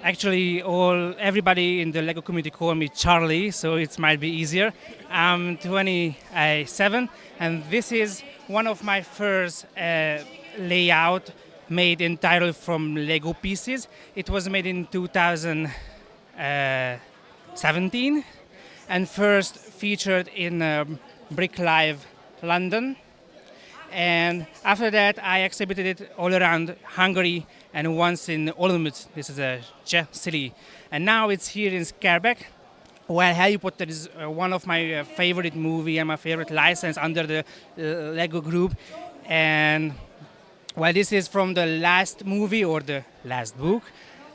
Actually, everybody in the Lego community call me Charlie, so it might be easier. I'm 27, and this is one of my first layout made entirely from Lego pieces. It was made in 2017 and first featured in Brick Live London. And after that, I exhibited it all around Hungary and once in Olomouc. This is a Czech city. And now it's here in Scarbeck. Well, Harry Potter is one of my favorite movie and my favorite license under the Lego group. And well, this is from the last movie or the last book,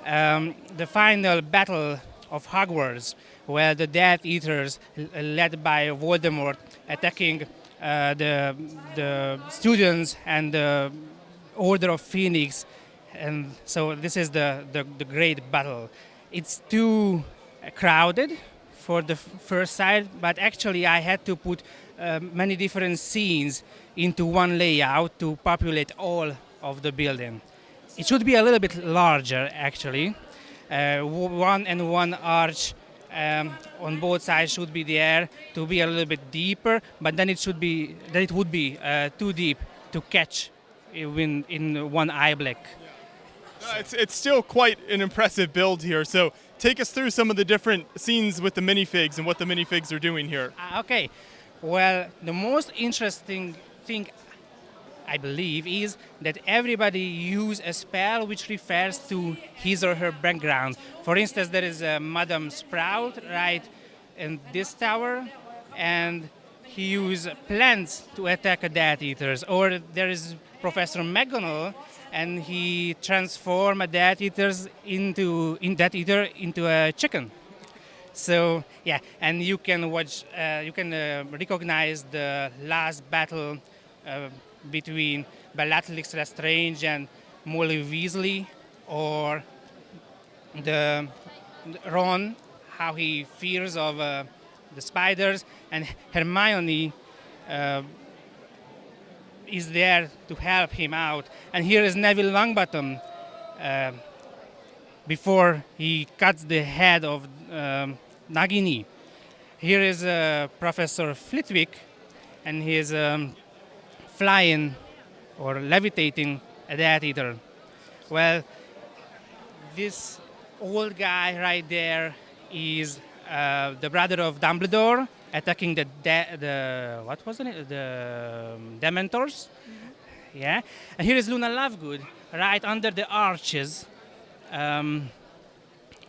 the final battle of Hogwarts, where the Death Eaters, led by Voldemort, attacking the students and the Order of Phoenix. And so this is the great battle. It's too crowded for the first side, but actually I had to put many different scenes into one layout to populate all of the building. It should be a little bit larger actually. One arch on both sides should be there to be a little bit deeper, but then it would be too deep to catch in one eye black. It's still quite an impressive build here. So take us through some of the different scenes with the minifigs and what the minifigs are doing here. Okay. Well, the most interesting thing, I believe, is that everybody use a spell which refers to his or her background. For instance, there is Madame Sprout right in this tower, and he uses plants to attack Death Eaters. Or there is Professor McGonagall, and he transforms a Death Eater into a chicken. So yeah, and you can watch, recognize the last battle between Bellatrix Lestrange and Molly Weasley, or the Ron, how he fears of the spiders, and Hermione is there to help him out. And here is Neville Longbottom before he cuts the head of Nagini. Here is Professor Flitwick, and he is flying or levitating a Death Eater. Well, this old guy right there is the brother of Dumbledore attacking the what was it? The Dementors. Mm-hmm. Yeah, and here is Luna Lovegood right under the arches.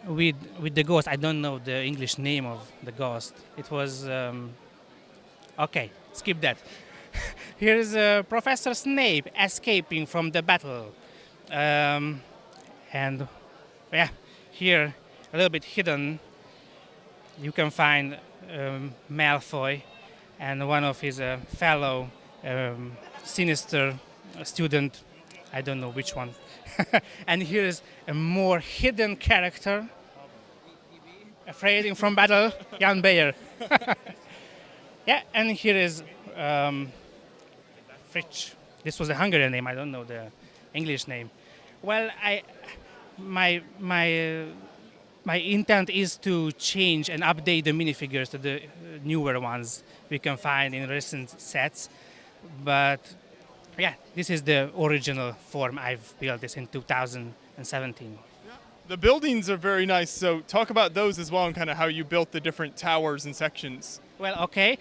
With the ghost. I don't know the English name of the ghost. It was okay, skip that. Here is Professor Snape escaping from the battle, and yeah, here a little bit hidden you can find Malfoy and one of his fellow sinister student, I don't know which one. And here is a more hidden character, afraid from battle, Jan Bayer. Yeah, and here is Finch. This was a Hungarian name. I don't know the English name. Well, my intent is to change and update the minifigures to the newer ones we can find in recent sets. But yeah, this is the original form. I've built this in 2017. The buildings are very nice, so talk about those as well and kind of how you built the different towers and sections. Well, okay.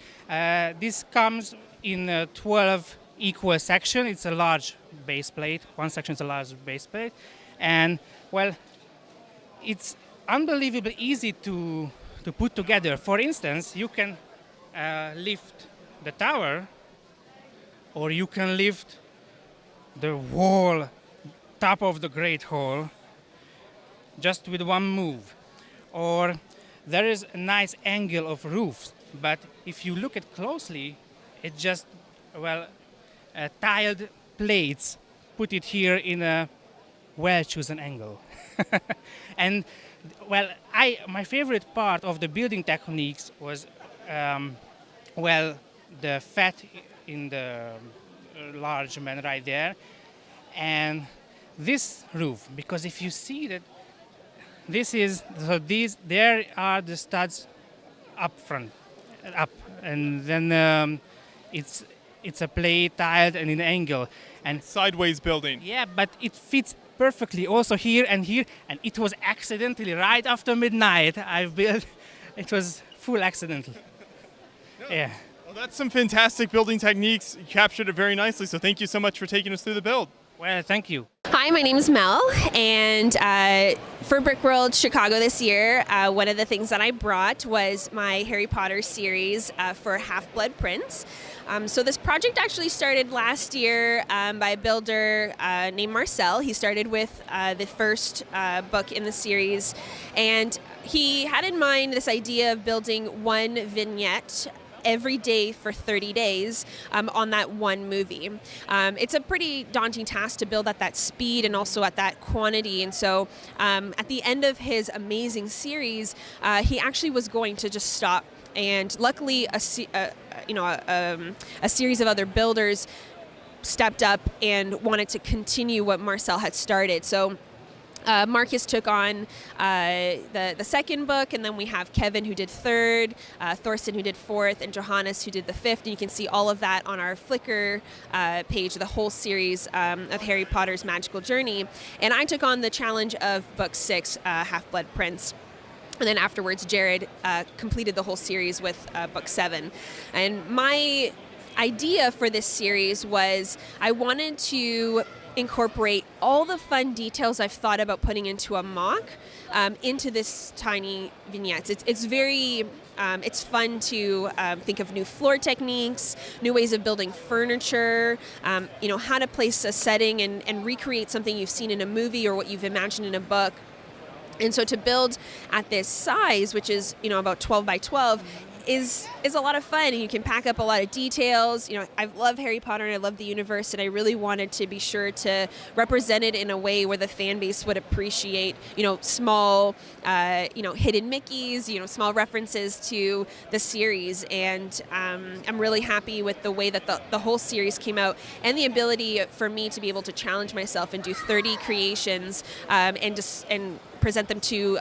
This comes in 12 equal sections. It's a large base plate. One section is a large base plate. And, well, it's unbelievably easy to put together. For instance, you can lift the tower, or you can lift the wall, top of the Great Hall, just with one move. Or there is a nice angle of roofs, but if you look at closely, it just, well, tiled plates put it here in a well-chosen angle. And, well, my favorite part of the building techniques was, well, the fat in the large man right there, and this roof, because if you see that there are the studs up front, and then it's a plate tiled and in angle, and Sideways building. yeah, but it fits perfectly also here, and it was accidentally right after midnight I built. It was full accidental. Yeah. Well, that's some fantastic building techniques. You captured it very nicely, so thank you so much for taking us through the build. Well, thank you. Hi, my name is Mel, and for Brickworld Chicago this year, one of the things that I brought was my Harry Potter series for Half-Blood Prince. So this project actually started last year by a builder named Marcel. He started with the first book in the series, and he had in mind this idea of building one vignette every day for 30 days on that one movie. It's a pretty daunting task to build at that speed and also at that quantity. And so at the end of his amazing series, he actually was going to just stop. And luckily, a series of other builders stepped up and wanted to continue what Marcel had started. So Marcus took on the second book, and then we have Kevin who did third, Thorsten who did fourth, and Johannes who did the fifth. And you can see all of that on our Flickr page, the whole series of Harry Potter's Magical Journey. And I took on the challenge of book 6, Half-Blood Prince. And then afterwards, Jared completed the whole series with book 7. And my idea for this series was I wanted to incorporate all the fun details I've thought about putting into a mock into this tiny vignettes. It's very it's fun to think of new floor techniques, new ways of building furniture, how to place a setting and recreate something you've seen in a movie or what you've imagined in a book. And so to build at this size, which is about 12 by 12, is a lot of fun, and you can pack up a lot of details. I love Harry Potter and I love the universe, and I really wanted to be sure to represent it in a way where the fan base would appreciate, small, hidden Mickeys, small references to the series. And I'm really happy with the way that the whole series came out, and the ability for me to be able to challenge myself and do 30 creations and present them to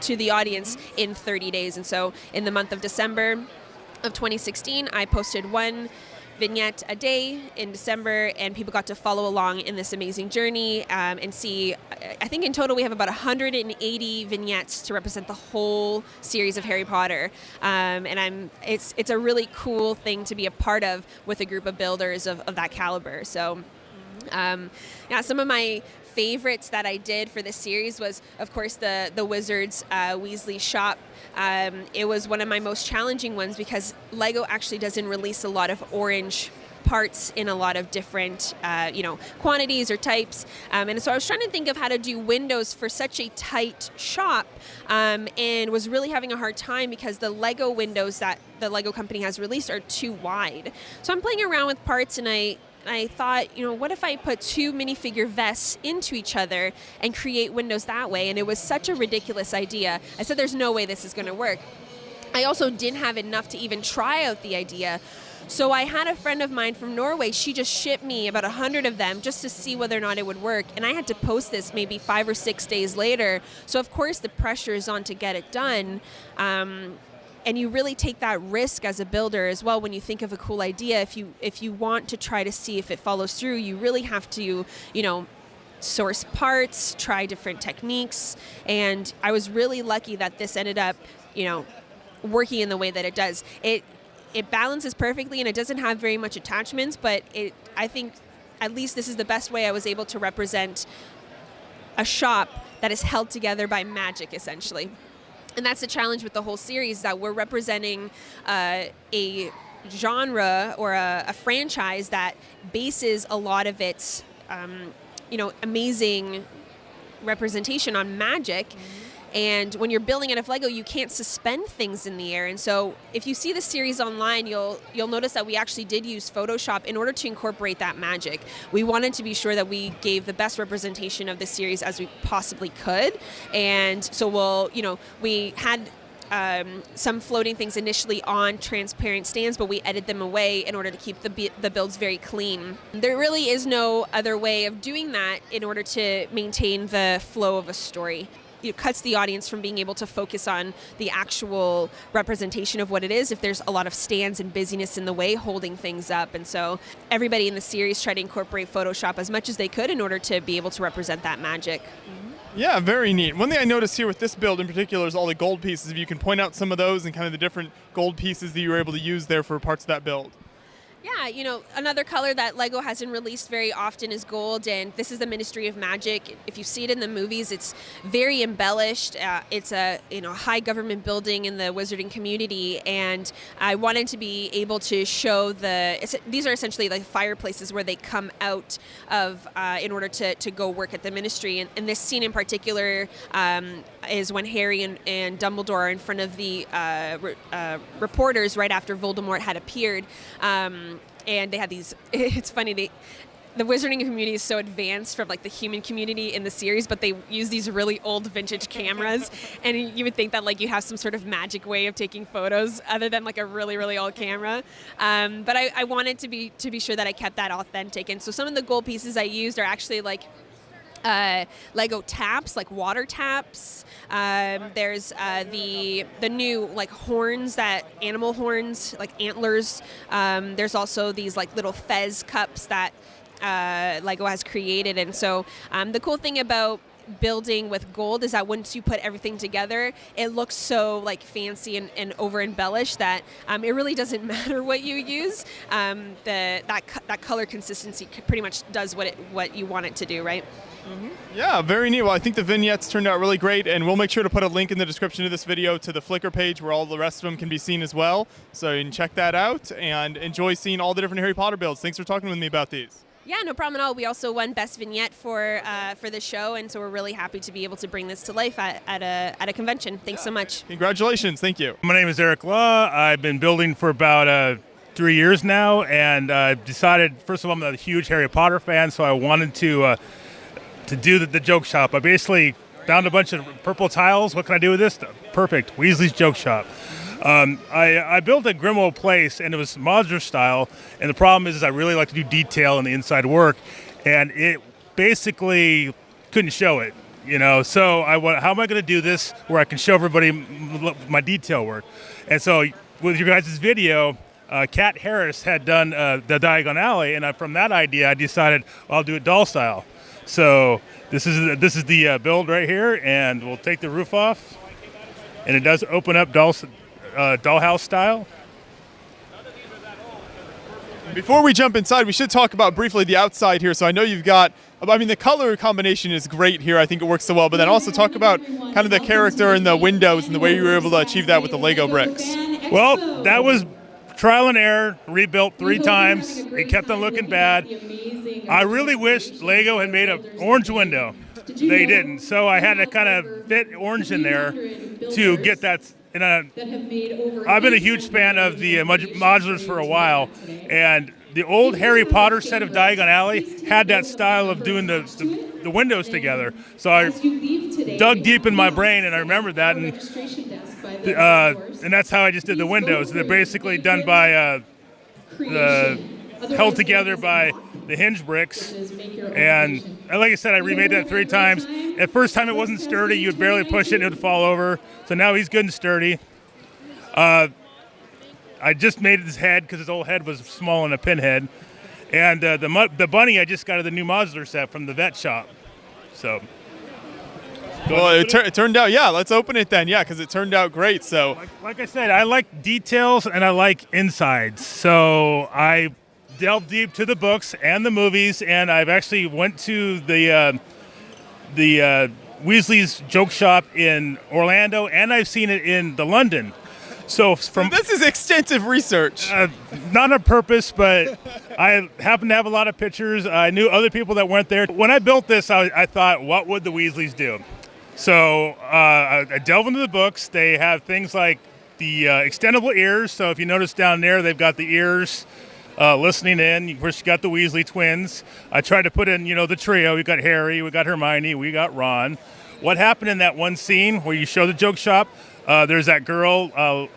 to the audience in 30 days. And so in the month of December of 2016, I posted one vignette a day in December, and people got to follow along in this amazing journey and see, I think in total we have about 180 vignettes to represent the whole series of Harry Potter. And it's a really cool thing to be a part of with a group of builders of that caliber. So some of my favorites that I did for this series was, of course, the Wizards Weasley shop. It was one of my most challenging ones because Lego actually doesn't release a lot of orange parts in a lot of different quantities or types, and so I was trying to think of how to do windows for such a tight shop, and was really having a hard time because the Lego windows that the Lego company has released are too wide. So I'm playing around with parts, and I thought, what if I put 2 minifigure vests into each other and create windows that way? And it was such a ridiculous idea. I said, there's no way this is going to work. I also didn't have enough to even try out the idea. So I had a friend of mine from Norway. She just shipped me about 100 of them just to see whether or not it would work. And I had to post this maybe 5 or 6 days later. So of course the pressure is on to get it done. And you really take that risk as a builder as well when you think of a cool idea. If you want to try to see if it follows through, you really have to, source parts, try different techniques. And I was really lucky that this ended up, working in the way that it does. It balances perfectly, and it doesn't have very much attachments, but I think at least this is the best way I was able to represent a shop that is held together by magic, essentially. And that's the challenge with the whole series, that we're representing a genre or a franchise that bases a lot of its, amazing representation on magic. And when you're building out of Lego, you can't suspend things in the air. And so if you see the series online, you'll notice that we actually did use Photoshop in order to incorporate that magic. We wanted to be sure that we gave the best representation of the series as we possibly could. And so we had some floating things initially on transparent stands, but we edited them away in order to keep the builds very clean. There really is no other way of doing that in order to maintain the flow of a story. it cuts the audience from being able to focus on the actual representation of what it is if there's a lot of stands and busyness in the way holding things up. And so everybody in the series tried to incorporate Photoshop as much as they could in order to be able to represent that magic. Yeah, very neat. One thing I noticed here with this build in particular is all the gold pieces. If you can point out some of those and kind of the different gold pieces that you were able to use there for parts of that build. Yeah, another color that LEGO hasn't released very often is gold, and this is the Ministry of Magic. If you see it in the movies, it's very embellished. It's a high government building in the wizarding community, and I wanted to be able to show these are essentially like fireplaces where they come out of in order to go work at the Ministry. And this scene in particular is when Harry and Dumbledore are in front of the reporters right after Voldemort had appeared. And they had these, it's funny, the wizarding community is so advanced from like the human community in the series, but they use these really old vintage cameras, and you would think that like you have some sort of magic way of taking photos other than like a really, really old camera. But I wanted to be sure that I kept that authentic. And so some of the gold pieces I used are actually like Lego taps, like water taps. There's the new like horns, that animal horns, like antlers. There's also these like little fez cups that Lego has created. And so the cool thing about building with gold is that once you put everything together, it looks so like fancy and over embellished that it really doesn't matter what you use. That color consistency pretty much does what you want it to do, right? Yeah, very neat. Well, I think the vignettes turned out really great, and we'll make sure to put a link in the description of this video to the Flickr page where all the rest of them can be seen as well. So you can check that out and enjoy seeing all the different Harry Potter builds. Thanks for talking with me about these. Yeah, no problem at all. We also won Best Vignette for the show, and so we're really happy to be able to bring this to life at a convention. Thanks so much. Congratulations. Thank you. My name is Eric Law. I've been building for about 3 years now, and I've decided, first of all, I'm a huge Harry Potter fan, so I wanted to do the joke shop. I basically found a bunch of purple tiles. What can I do with this? Perfect. Weasley's joke shop. I built a Grimmauld place, and it was modular style, and the problem is I really like to do detail in the inside work, and it basically couldn't show it, so how am I going to do this where I can show everybody my detail work? And so with your guys' video, Kat Harris had done the Diagon Alley, and from that idea I decided I'll do it doll style. So this is the build right here, and we'll take the roof off, and it does open up dollhouse style. Before we jump inside, we should talk about briefly the outside here. So I know you've got, the color combination is great here. I think it works so well. But then also talk about kind of the character and the windows and the way you were able to achieve that with the Lego bricks. Well, that was trial and error, rebuilt 3 times. It kept on looking bad. I really wish Lego had made an orange window. They didn't. So I had to kind of fit orange in there to get that. And I've been a huge fan of the modulars for a while, and the old Harry Potter set of Diagon Alley had that style of doing the windows together. So I dug deep in my brain, and I remembered that, and that's how I just did the windows. They're basically done by held together by the hinge bricks, and like I said, I remade that 3 times. At first time it wasn't sturdy, you'd barely push it and it would fall over. So now he's good and sturdy. I just made his head because his old head was small and a pinhead. And the bunny I just got at the new modular set from the vet shop. So. Well, it turned out, yeah, let's open it then, yeah, because it turned out great. So, like I said, I like details and I like insides. So I delved deep to the books and the movies, and I've actually went to the Weasley's joke shop in Orlando, and I've seen it in the London. So this is extensive research. Not on purpose, but I happen to have a lot of pictures. I knew other people that went there. When I built this, I thought, what would the Weasleys do? So I delved into the books. They have things like the extendable ears. So if you notice down there, they've got the ears listening in. Of course, you got the Weasley twins. I tried to put in, the trio. We got Harry, we got Hermione, we got Ron. What happened in that one scene where you show the joke shop? There's that girl,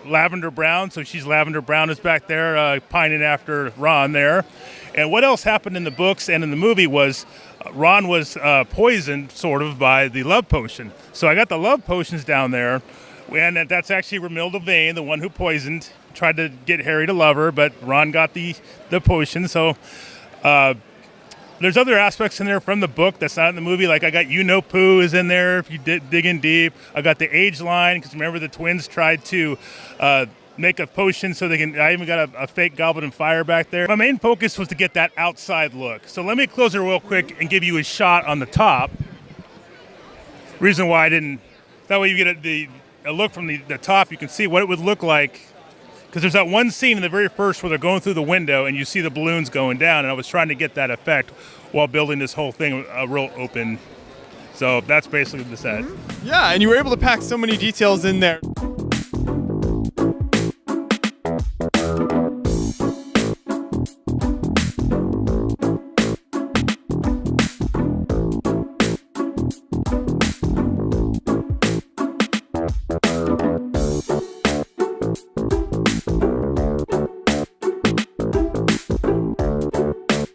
Lavender Brown. So she's Lavender Brown is back there pining after Ron there. And what else happened in the books and in the movie was Ron was poisoned sort of by the love potion. So I got the love potions down there, and that's actually Grimmauld Vane, the one who poisoned, tried to get Harry to love her, but Ron got the potion. So there's other aspects in there from the book that's not in the movie. Like I got Pooh is in there if you dig in deep. I got the age line, because remember the twins tried to make a potion so they can. I even got a fake Goblet of Fire back there. My main focus was to get that outside look. So let me close it real quick and give you a shot on the top. Reason why I didn't. That way you get a look from the top. You can see what it would look like. Because there's that one scene in the very first where they're going through the window and you see the balloons going down, and I was trying to get that effect while building this whole thing real open. So that's basically the set. Yeah, and you were able to pack so many details in there.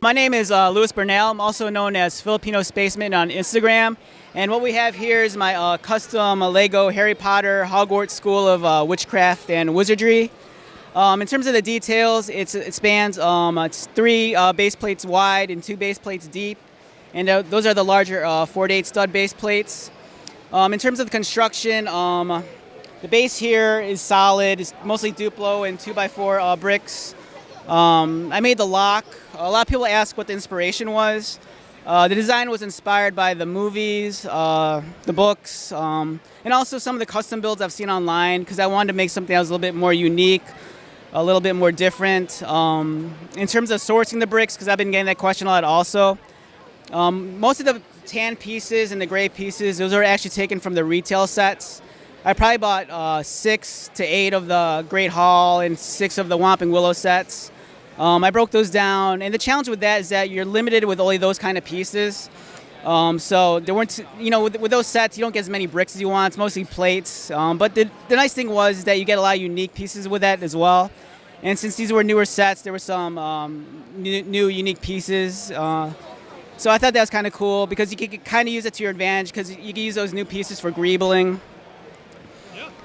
My name is Louis Bernal. I'm also known as Filipino Spaceman on Instagram. And what we have here is my custom Lego Harry Potter Hogwarts School of Witchcraft and Wizardry. In terms of the details, it spans it's 3 base plates wide and 2 base plates deep. And those are the larger 4-8 stud base plates. In terms of the construction, the base here is solid. It's mostly Duplo and 2x4 bricks. I made the lock. A lot of people ask what the inspiration was. The design was inspired by the movies, the books, and also some of the custom builds I've seen online, because I wanted to make something that was a little bit more unique, a little bit more different. In terms of sourcing the bricks, because I've been getting that question a lot also, most of the tan pieces and the gray pieces, those are actually taken from the retail sets. I probably bought 6 to 8 of the Great Hall and 6 of the Whomping Willow sets. I broke those down, and the challenge with that is that you're limited with only those kind of pieces. So there weren't, with those sets, you don't get as many bricks as you want. It's mostly plates. But the nice thing was that you get a lot of unique pieces with that as well. And since these were newer sets, there were some new unique pieces. So I thought that was kind of cool, because you could kind of use it to your advantage, because you can use those new pieces for greebling.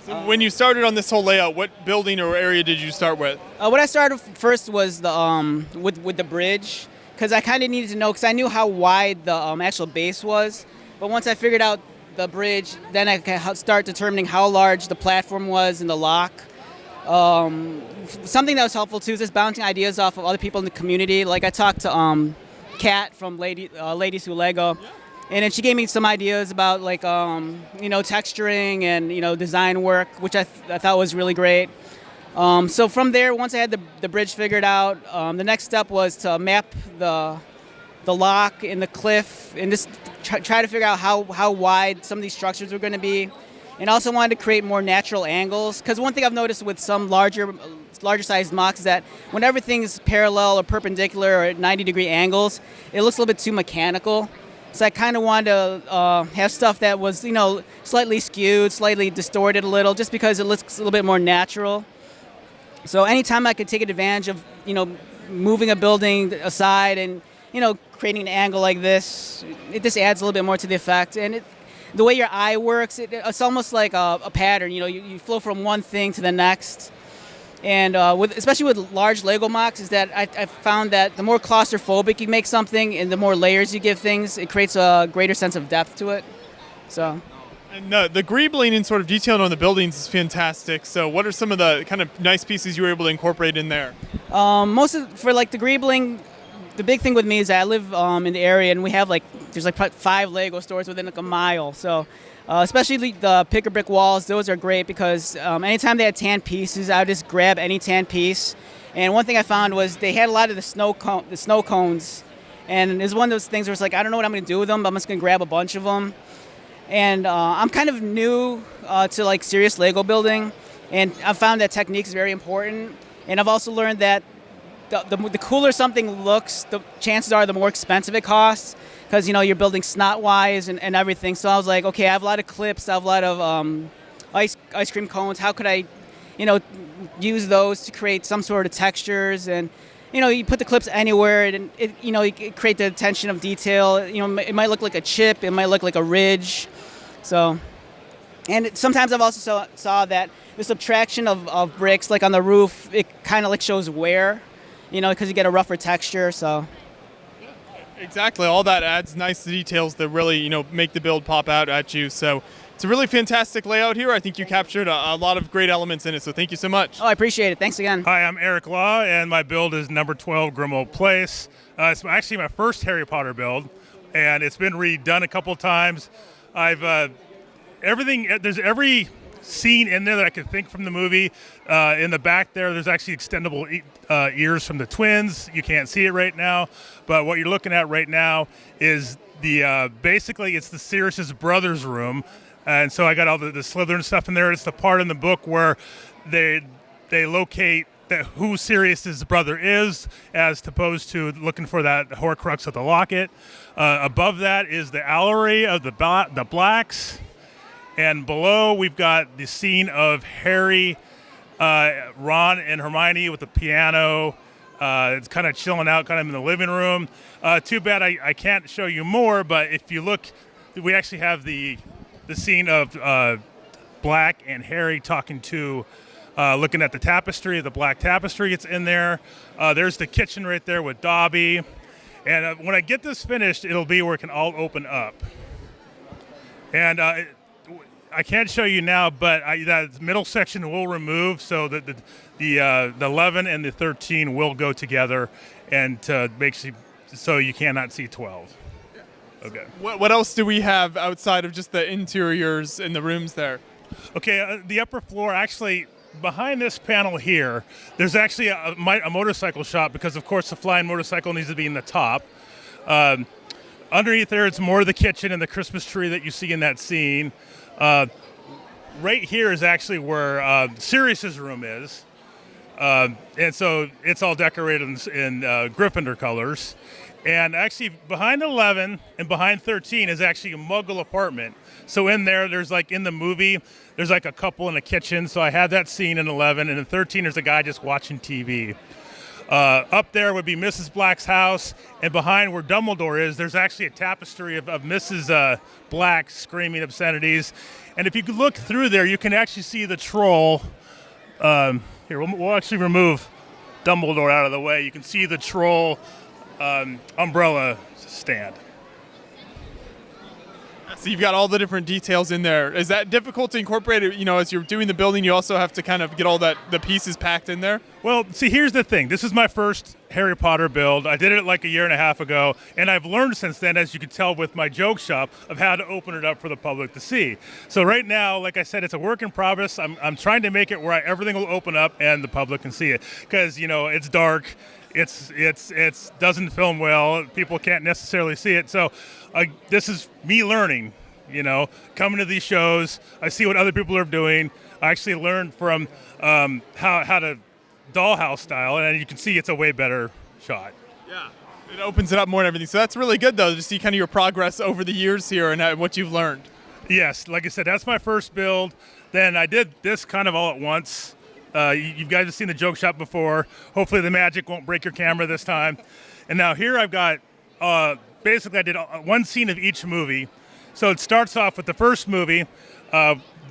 So when you started on this whole layout, what building or area did you start with? What I started first was the with the bridge, because I kind of needed to know, because I knew how wide the actual base was. But once I figured out the bridge, then I could start determining how large the platform was and the lock. Something that was helpful too is just bouncing ideas off of other people in the community. Like I talked to Kat from Ladies Who Lego. And then she gave me some ideas about texturing and design work, which I thought was really great. So from there, once I had the bridge figured out, the next step was to map the lock and the cliff, and just try to figure out how wide some of these structures were going to be. And also wanted to create more natural angles, because one thing I've noticed with some larger sized mocks is that when everything's parallel or perpendicular or at 90-degree angles, it looks a little bit too mechanical. So I kind of wanted to have stuff that was, slightly skewed, slightly distorted a little, just because it looks a little bit more natural. So anytime I could take advantage of, moving a building aside and, creating an angle like this, it just adds a little bit more to the effect. And the way your eye works, it's almost like a pattern. You flow from one thing to the next. And especially with large Lego mocks, is that I found that the more claustrophobic you make something and the more layers you give things, it creates a greater sense of depth to it. So. And the greebling and sort of detailing on the buildings is fantastic. So what are some of the kind of nice pieces you were able to incorporate in there? For the greebling, the big thing with me is that I live in the area, and we have there's 5 Lego stores within a mile. So. Especially the picker brick walls, those are great, because anytime they had tan pieces, I would just grab any tan piece. And one thing I found was they had a lot of the snow cones, and it's one of those things where it's I don't know what I'm going to do with them, but I'm just going to grab a bunch of them. And I'm kind of new to serious Lego building, and I've found that technique is very important. And I've also learned that the cooler something looks, the chances are the more expensive it costs, because you're building snot-wise and everything. So I was like, okay, I have a lot of clips, I have a lot of ice cream cones. How could I, use those to create some sort of textures? And you put the clips anywhere, and it create the attention of detail. It might look like a chip, it might look like a ridge. So, and sometimes I've also saw that the subtraction of bricks, like on the roof, it kind of like shows wear, because you get a rougher texture. So. Exactly. All that adds nice details that really, make the build pop out at you. So it's a really fantastic layout here. I think you captured a lot of great elements in it. So thank you so much. Oh, I appreciate it. Thanks again. Hi, I'm Eric Law, and my build is number 12 Grimmauld Place. It's actually my first Harry Potter build, and it's been redone a couple times. There's every scene in there that I could think from the movie. In the back there's actually extendable ears from the twins. You can't see it right now, but what you're looking at right now is basically it's the Sirius's brother's room, and so I got all the Slytherin stuff in there. It's the part in the book where they locate who Sirius's brother is, as opposed to looking for that Horcrux of the locket. Above that is the Allery of the Blacks. And below, we've got the scene of Harry, Ron, and Hermione with the piano. It's kind of chilling out, kind of in the living room. Too bad I can't show you more, but if you look, we actually have the scene of Black and Harry talking to, looking at the tapestry, the black tapestry. It's in there. There's the kitchen right there with Dobby. And when I get this finished, it'll be where it can all open up. And I can't show you now, but that middle section will remove, so that the 11 and the 13 will go together, and to make so you cannot see 12. Okay. What else do we have outside of just the interiors in the rooms there? Okay, the upper floor, actually, behind this panel here, there's actually a motorcycle shop, because, of course, the flying motorcycle needs to be in the top. Underneath there, it's more of the kitchen and the Christmas tree that you see in that scene. Right here is actually where Sirius's room is, and so it's all decorated in Gryffindor colors. And actually, behind 11 and behind 13 is actually a Muggle apartment. So in there's like in the movie, there's like a couple in the kitchen. So I had that scene in 11, and in 13 there's a guy just watching TV. Up there would be Mrs. Black's house, and behind where Dumbledore is, there's actually a tapestry of Mrs. Black screaming obscenities. And if you could look through there, you can actually see the troll. Here, we'll actually remove Dumbledore out of the way. You can see the troll umbrella stand. So you've got all the different details in there. Is that difficult to incorporate? As you're doing the building, you also have to kind of get all the pieces packed in there? Well, see, here's the thing. This is my first Harry Potter build. I did it like a year and a half ago, and I've learned since then, as you can tell with my joke shop, of how to open it up for the public to see. So right now, like I said, it's a work in progress. I'm trying to make it where everything will open up and the public can see it, because it's dark. It's doesn't film well. People can't necessarily see it. So this is me learning, coming to these shows. I see what other people are doing. I actually learned from how to dollhouse style, and you can see it's a way better shot. Yeah, it opens it up more and everything. So that's really good, though, to see kind of your progress over the years here and what you've learned. Yes, like I said, that's my first build. Then I did this kind of all at once. You guys have seen the joke shop before. Hopefully the magic won't break your camera this time. And now here I've got, basically I did one scene of each movie. So it starts off with the first movie,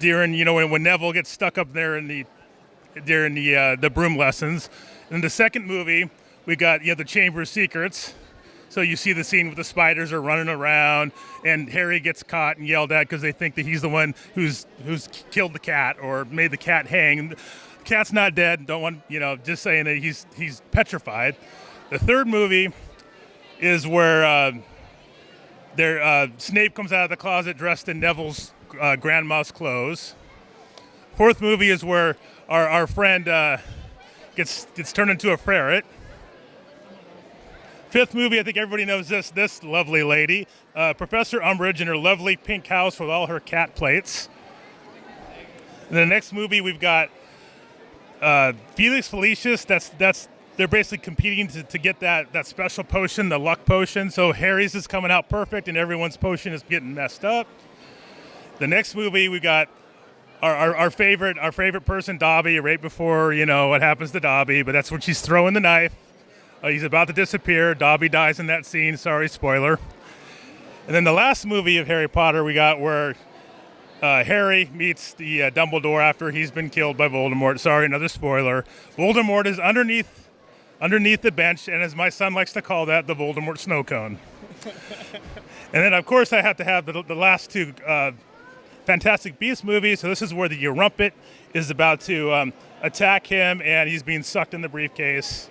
during, when Neville gets stuck up there during the broom lessons. And the second movie, we got, the Chamber of Secrets. So you see the scene with the spiders are running around, and Harry gets caught and yelled at because they think that he's the one who's killed the cat or made the cat hang. The cat's not dead. Don't want, just saying that he's petrified. The third movie is where Snape comes out of the closet dressed in Neville's grandma's clothes. Fourth movie is where our friend gets turned into a ferret. Fifth movie, I think everybody knows this lovely lady, Professor Umbridge in her lovely pink house with all her cat plates. And the next movie we've got Felix Felicis. They're basically competing to get that special potion, the luck potion. So Harry's is coming out perfect, and everyone's potion is getting messed up. The next movie we got our favorite person, Dobby, right before what happens to Dobby, but that's when she's throwing the knife. He's about to disappear. Dobby dies in that scene. Sorry, spoiler. And then the last movie of Harry Potter we got where Harry meets the Dumbledore after he's been killed by Voldemort. Sorry, another spoiler. Voldemort is underneath the bench, and as my son likes to call that, the Voldemort snow cone. And then, of course, I have to have the last two Fantastic Beasts movies. So this is where the Rumpet is about to attack him, and he's being sucked in the briefcase.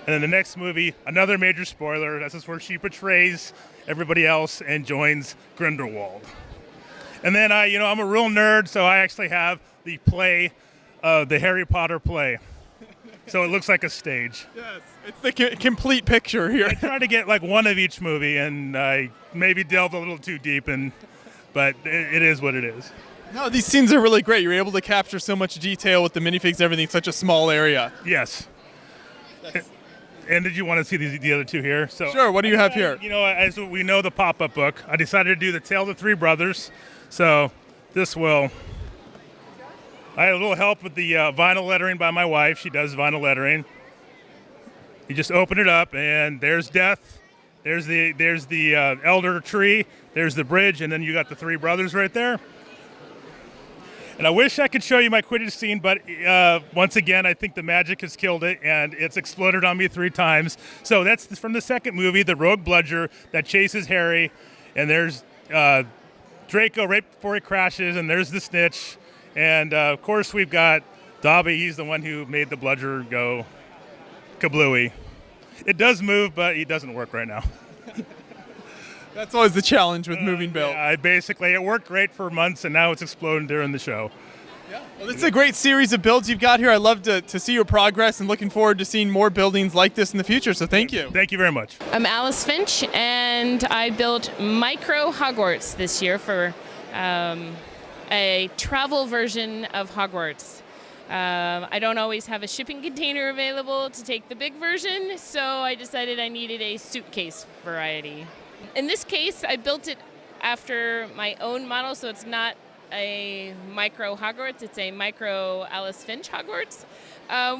And then the next movie, another major spoiler, this is where she betrays everybody else and joins Grindelwald. And then I'm a real nerd, so I actually have the play, the Harry Potter play. So it looks like a stage. Yes, it's the complete picture here. I try to get like one of each movie, and I maybe delved a little too deep, but it is what it is. No, these scenes are really great. You're able to capture so much detail with the minifigs and everything in such a small area. Yes. And did you want to see the other two here? So sure, what do you have here? As we know, the pop-up book, I decided to do the Tale of the Three Brothers. So this will... I had a little help with the vinyl lettering by my wife. She does vinyl lettering. You just open it up, and there's death. There's the elder tree. There's the bridge, and then you got the three brothers right there. And I wish I could show you my Quidditch scene, but once again, I think the magic has killed it, and it's exploded on me 3 times. So that's from the second movie, the rogue bludger that chases Harry. And there's Draco right before he crashes, and there's the snitch. And, of course, we've got Dobby. He's the one who made the bludger go kablooey. It does move, but it doesn't work right now. That's always the challenge with moving build. Yeah, it worked great for months, and now it's exploding during the show. Yeah. Well, this is a great series of builds you've got here. I love to see your progress and looking forward to seeing more buildings like this in the future, so thank you. Thank you very much. I'm Alice Finch, and I built Micro Hogwarts this year for a travel version of Hogwarts. I don't always have a shipping container available to take the big version, so I decided I needed a suitcase variety. In this case, I built it after my own model, so it's not a micro Hogwarts, it's a micro Alice Finch Hogwarts,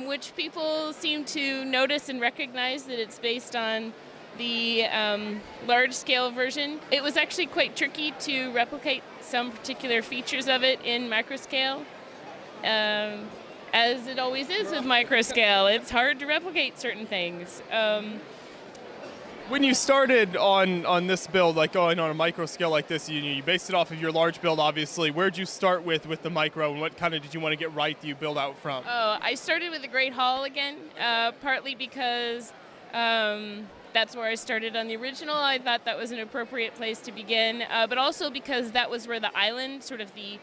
which people seem to notice and recognize that it's based on the large-scale version. It was actually quite tricky to replicate some particular features of it in Microscale. As it always is with Microscale, it's hard to replicate certain things. When you started on this build, like going on a micro scale like this, you based it off of your large build, obviously. Where'd you start with the micro, and what kind of did you want to get right that you build out from? Oh, I started with the Great Hall again, partly because that's where I started on the original. I thought that was an appropriate place to begin, but also because that was where the island, sort of the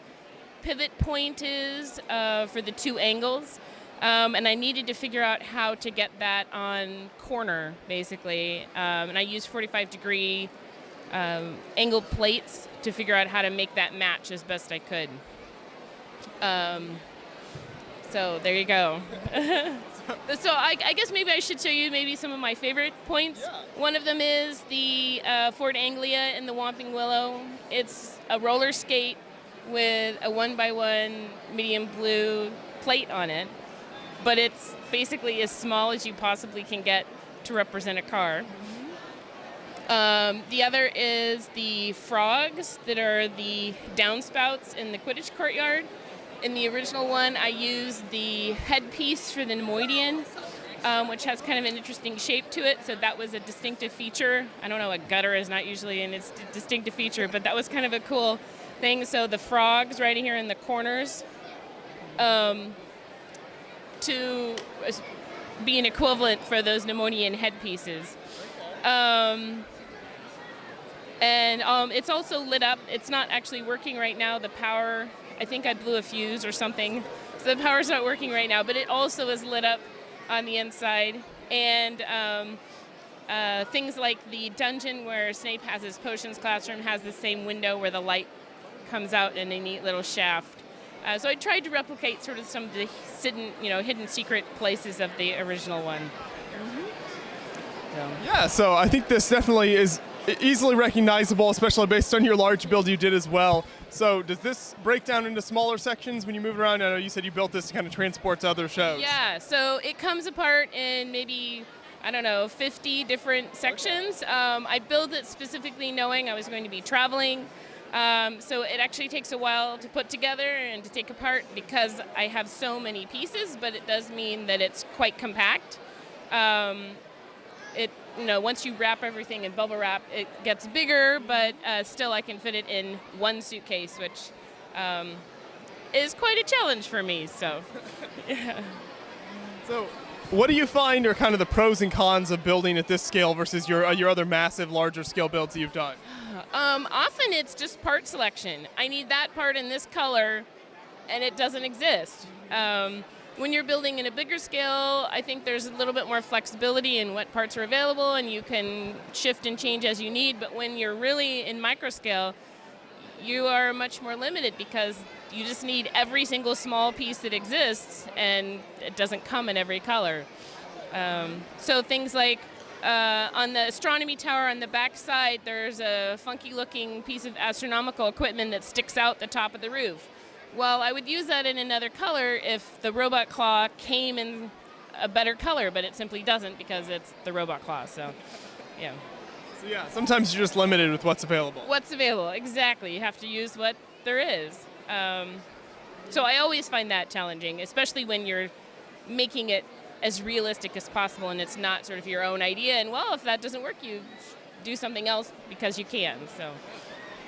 pivot point is for the 2 angles. And I needed to figure out how to get that on corner, basically. And I used 45-degree angled plates to figure out how to make that match as best I could. So there you go. So I guess maybe I should show you maybe some of my favorite points. Yeah. One of them is the Fort Anglia in the Whomping Willow. It's a roller skate with a 1x1 medium blue plate on it. But it's basically as small as you possibly can get to represent a car. The other is the frogs that are the downspouts in the Quidditch Courtyard. In the original one, I used the headpiece for the Nemoidian, which has kind of an interesting shape to it, so that was a distinctive feature. I don't know, a gutter is not usually a distinctive feature, but that was kind of a cool thing. So the frogs right here in the corners, to be an equivalent for those Nemoidian headpieces. And it's also lit up. It's not actually working right now. The power, I think I blew a fuse or something. So the power's not working right now, but it also is lit up on the inside. And things like the dungeon where Snape has his potions classroom has the same window where the light comes out in a neat little shaft. So I tried to replicate sort of some of the hidden secret places of the original one. Yeah, so I think this definitely is easily recognizable, especially based on your large build you did as well. So does this break down into smaller sections when you move around? I know you said you built this to kind of transport to other shows. Yeah, so it comes apart in maybe I don't know, 50 different sections. I built it specifically knowing I was going to be traveling. So it actually takes a while to put together and to take apart because I have so many pieces, but it does mean that it's quite compact. Once you wrap everything in bubble wrap, it gets bigger, but still I can fit it in one suitcase, which is quite a challenge for me. So, yeah. So, what do you find are kind of the pros and cons of building at this scale versus your other massive, larger scale builds that you've done? Often it's just part selection. I need that part in this color, and it doesn't exist. When you're building in a bigger scale, I think there's a little bit more flexibility in what parts are available, and you can shift and change as you need. But when you're really in microscale, you are much more limited because you just need every single small piece that exists, and it doesn't come in every color. So things like on the astronomy tower on the back side, there's a funky-looking piece of astronomical equipment that sticks out the top of the roof. Well, I would use that in another color if the robot claw came in a better color, but it simply doesn't because it's the robot claw. So, yeah. So yeah, sometimes you're just limited with what's available. What's available, exactly. You have to use what there is. So I always find that challenging, especially when you're making it as realistic as possible and it's not sort of your own idea. And well, if that doesn't work, you do something else because you can. So.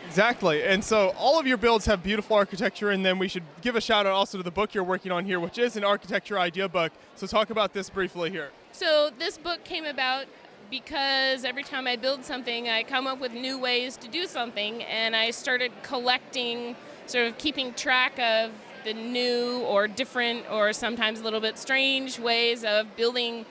Exactly. And so all of your builds have beautiful architecture, and then we should give a shout out also to the book you're working on here, which is an architecture idea book. So talk about this briefly here. So this book came about because every time I build something, I come up with new ways to do something, and I started collecting, sort of keeping track of the new or different or sometimes a little bit strange ways of building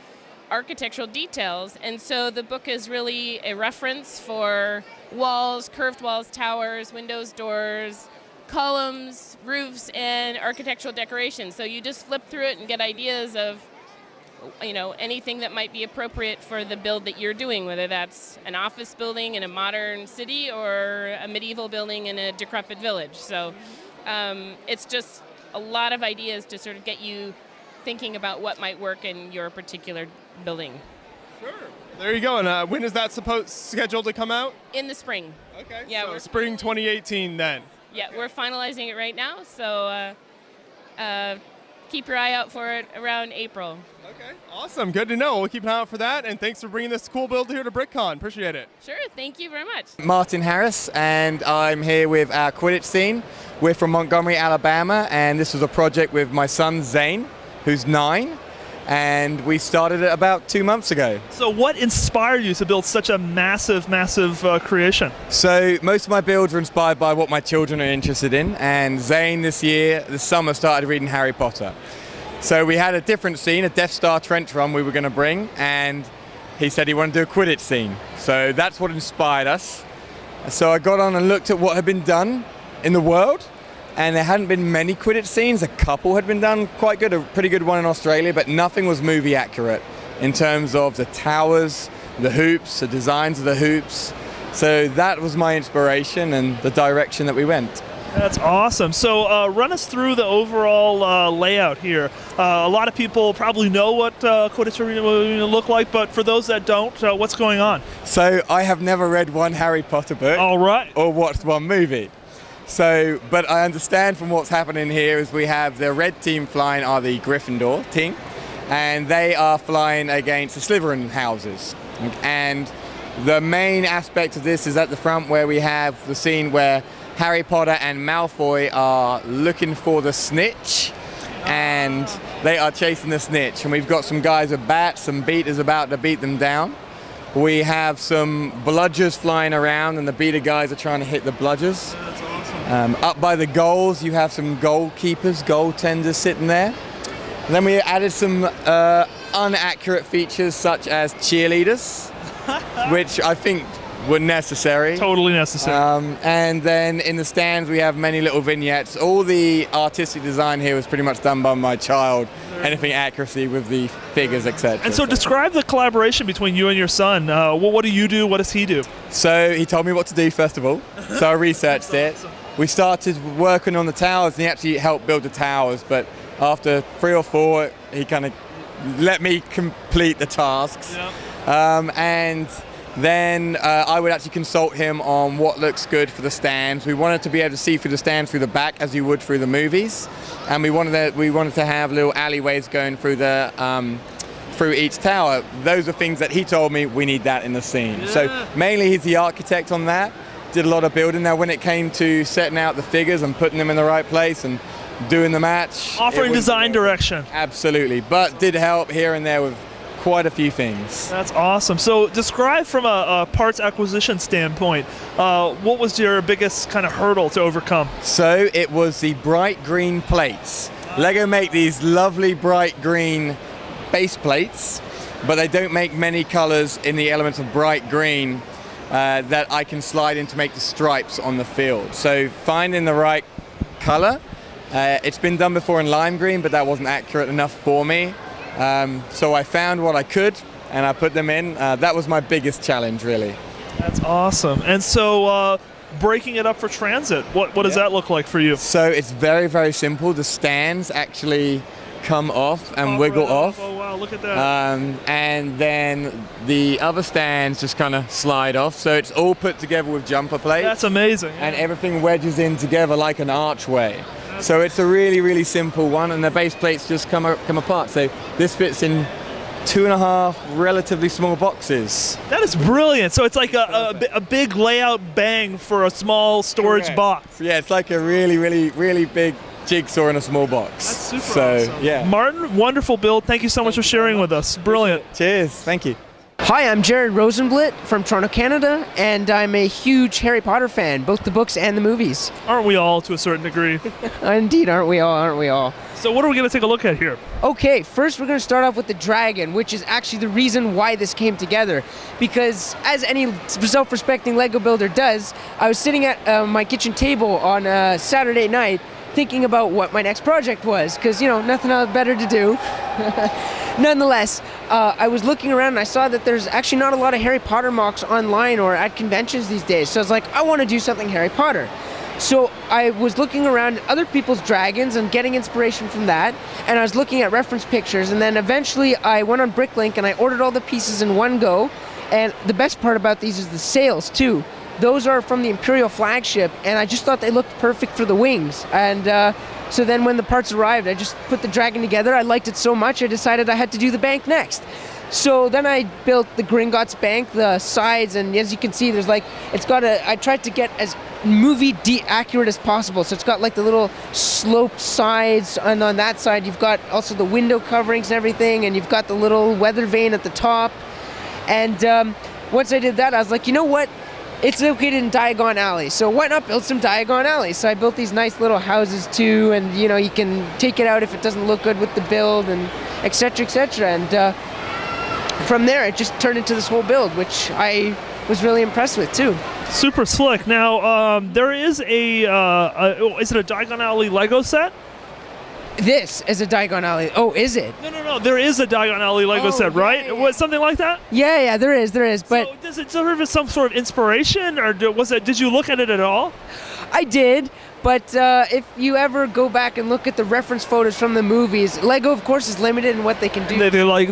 architectural details. And so the book is really a reference for walls, curved walls, towers, windows, doors, columns, roofs, and architectural decorations. So you just flip through it and get ideas of, anything that might be appropriate for the build that you're doing, whether that's an office building in a modern city or a medieval building in a decrepit village. So it's just a lot of ideas to sort of get you thinking about what might work in your particular building. Sure. There you go. And when is that scheduled to come out? In the spring. Okay. Yeah, so we're spring 2018 then. Yeah, we're finalizing it right now, so keep your eye out for it around April. Okay. Awesome. Good to know. We'll keep an eye out for that. And thanks for bringing this cool build here to BrickCon. Appreciate it. Sure. Thank you very much. Martin Harris, and I'm here with our Quidditch scene. We're from Montgomery, Alabama, and this was a project with my son Zane, who's 9. And we started it about 2 months ago. So what inspired you to build such a massive creation? So most of my builds are inspired by what my children are interested in, and Zane this summer started reading Harry Potter. So we had a different scene, a Death Star trench run we were going to bring, and he said he wanted to do a Quidditch scene. So that's what inspired us. So I got on and looked at what had been done in the world, and there hadn't been many Quidditch scenes. A couple had been done quite good, a pretty good one in Australia, but nothing was movie accurate in terms of the towers, the hoops, the designs of the hoops. So that was my inspiration and the direction that we went. That's awesome. So run us through the overall layout here. A lot of people probably know what Quidditch Arena will look like, but for those that don't, what's going on? So I have never read one Harry Potter book. All right. Or watched one movie. So, but I understand from what's happening here is we have the red team flying are the Gryffindor team, and they are flying against the Slytherin houses. And the main aspect of this is at the front where we have the scene where Harry Potter and Malfoy are looking for the snitch, and they are chasing the snitch. And we've got some guys with bats, some beaters about to beat them down. We have some bludgers flying around, and the beater guys are trying to hit the bludgers. That's awesome. Up by the goals, you have some goalkeepers, goaltenders sitting there. And then we added some inaccurate features such as cheerleaders, which I think were necessary. Totally necessary. And then in the stands, we have many little vignettes. All the artistic design here was pretty much done by my child. Anything accuracy with the figures, etc. And so describe the collaboration between you and your son. What do you do? What does he do? So he told me what to do first of all. So I researched it. We started working on the towers, and he actually helped build the towers. But after 3 or 4, he kind of let me complete the tasks. Yep. And then I would actually consult him on what looks good for the stands. We wanted to be able to see through the stands through the back as you would through the movies, and we wanted to have little alleyways going through the through each tower. Those are things that he told me we need that in the scene. Yeah. So mainly he's the architect on that. Did a lot of building. Now when it came to setting out the figures and putting them in the right place and doing the match, Offering design direction. Absolutely, but did help here and there with quite a few things. That's awesome. So describe from a parts acquisition standpoint, what was your biggest kind of hurdle to overcome? So it was the bright green plates. Lego make these lovely bright green base plates, but they don't make many colors in the elements of bright green that I can slide in to make the stripes on the field. So finding the right color, it's been done before in lime green, but that wasn't accurate enough for me. So I found what I could and I put them in. That was my biggest challenge, really. That's awesome. And so breaking it up for transit, what does that look like for you? So it's very, very simple. The stands actually come off and wiggle off. Oh wow, look at that. And then the other stands just kind of slide off. So it's all put together with jumper plates. That's amazing. And everything wedges in together like an archway. So it's a really, really simple one, and the base plates just come apart. So this fits in 2.5 relatively small boxes. That is brilliant. So it's like a big layout bang for a small storage box. Yeah, it's like a really, really, really big jigsaw in a small box. That's super awesome. Yeah. Martin, wonderful build. Thank you so much for sharing with us. Brilliant. Cheers. Thank you. Hi, I'm Jared Rosenblitt from Toronto, Canada, and I'm a huge Harry Potter fan, both the books and the movies. Aren't we all to a certain degree? Indeed, aren't we all? So what are we going to take a look at here? Okay, first we're going to start off with the dragon, which is actually the reason why this came together. Because as any self-respecting Lego builder does, I was sitting at my kitchen table on a Saturday night thinking about what my next project was, because, you know, nothing else better to do. Nonetheless, I was looking around and I saw that there's actually not a lot of Harry Potter mocks online or at conventions these days. So I was like, I want to do something Harry Potter. So I was looking around other people's dragons and getting inspiration from that. And I was looking at reference pictures. And then eventually I went on Bricklink and I ordered all the pieces in one go. And the best part about these is the sails too. Those are from the Imperial flagship, and I just thought they looked perfect for the wings. And so then when the parts arrived, I just put the dragon together. I liked it so much, I decided I had to do the bank next. So then I built the Gringotts bank, the sides, and as you can see, there's like, I tried to get as movie accurate as possible. So it's got like the little sloped sides, and on that side, you've got also the window coverings and everything, and you've got the little weather vane at the top. And once I did that, I was like, you know what? It's located in Diagon Alley, so why not build some Diagon Alleys? So I built these nice little houses too, and you know, you can take it out if it doesn't look good with the build, and etc., etc. And from there, it just turned into this whole build, which I was really impressed with too. Super slick. Now, there is is it a Diagon Alley Lego set? This is a Diagon Alley. Oh, is it? No. There is a Diagon Alley Lego set, right? Yeah. Was something like that? Yeah, there is. But so does it serve as some sort of inspiration, or did you look at it at all? I did, but if you ever go back and look at the reference photos from the movies, Lego, of course, is limited in what they can do.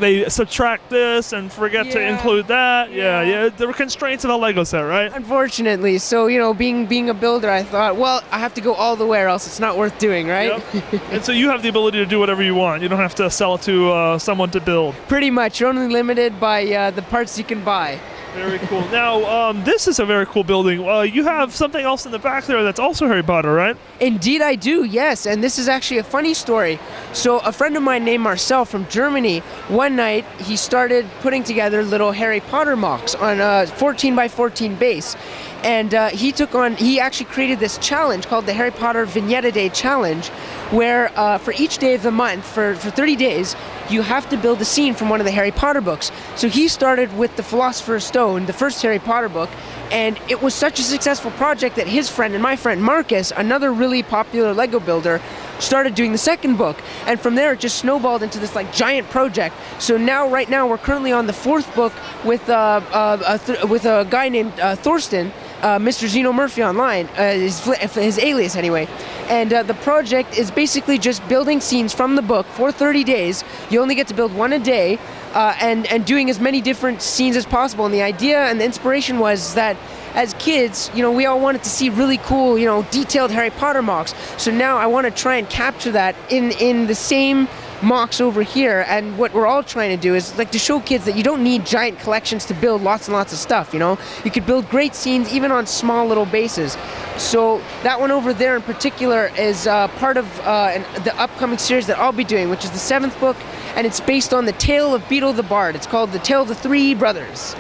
They subtract this and forget to include that. Yeah. There were constraints of a Lego set, right? Unfortunately. So, you know, being a builder, I thought, well, I have to go all the way or else it's not worth doing, right? Yep. And so you have the ability to do whatever you want. You don't have to sell it to someone to build. Pretty much. You're only limited by the parts you can buy. Very cool. Now, this is a very cool building. You have something else in the back there that's also Harry Potter, right? Indeed I do, yes. And this is actually a funny story. So a friend of mine named Marcel from Germany, one night he started putting together little Harry Potter mocks on a 14 by 14 base. And he actually created this challenge called the Harry Potter Vignette Day Challenge, where for each day of the month, for 30 days, you have to build a scene from one of the Harry Potter books. So he started with the Philosopher's Stone, the first Harry Potter book, and it was such a successful project that his friend and my friend Marcus, another really popular Lego builder, started doing the second book, and from there it just snowballed into this like giant project. So right now we're currently on the fourth book with a guy named Thorsten, Mr. Zeno Murphy online, his alias anyway. And the project is basically just building scenes from the book for 30 days. You only get to build one a day, and doing as many different scenes as possible. And the idea and the inspiration was that as kids, we all wanted to see really cool, detailed Harry Potter mocks. So now I want to try and capture that in the same mocks over here. And what we're all trying to do is like to show kids that you don't need giant collections to build lots and lots of stuff. You could build great scenes even on small little bases. So that one over there in particular is part of the upcoming series that I'll be doing, which is the 7th book, and it's based on the tale of Beetle the Bard. It's called The Tale of the Three Brothers.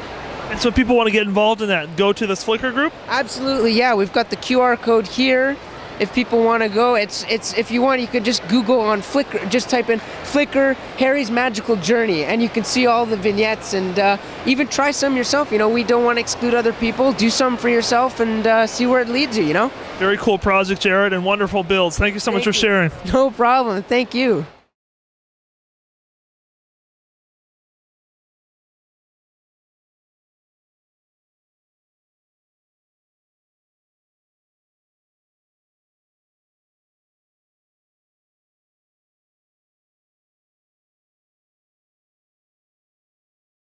And so if people want to get involved in that, go to this Flickr group? Absolutely, yeah. We've got the QR code here. If people want to go, it's if you want, you could just Google on Flickr, just type in Flickr Harry's Magical Journey, and you can see all the vignettes and even try some yourself. We don't want to exclude other people. Do some for yourself and see where it leads you, Very cool project, Jared, and wonderful builds. Thank you so much for sharing. No problem. Thank you.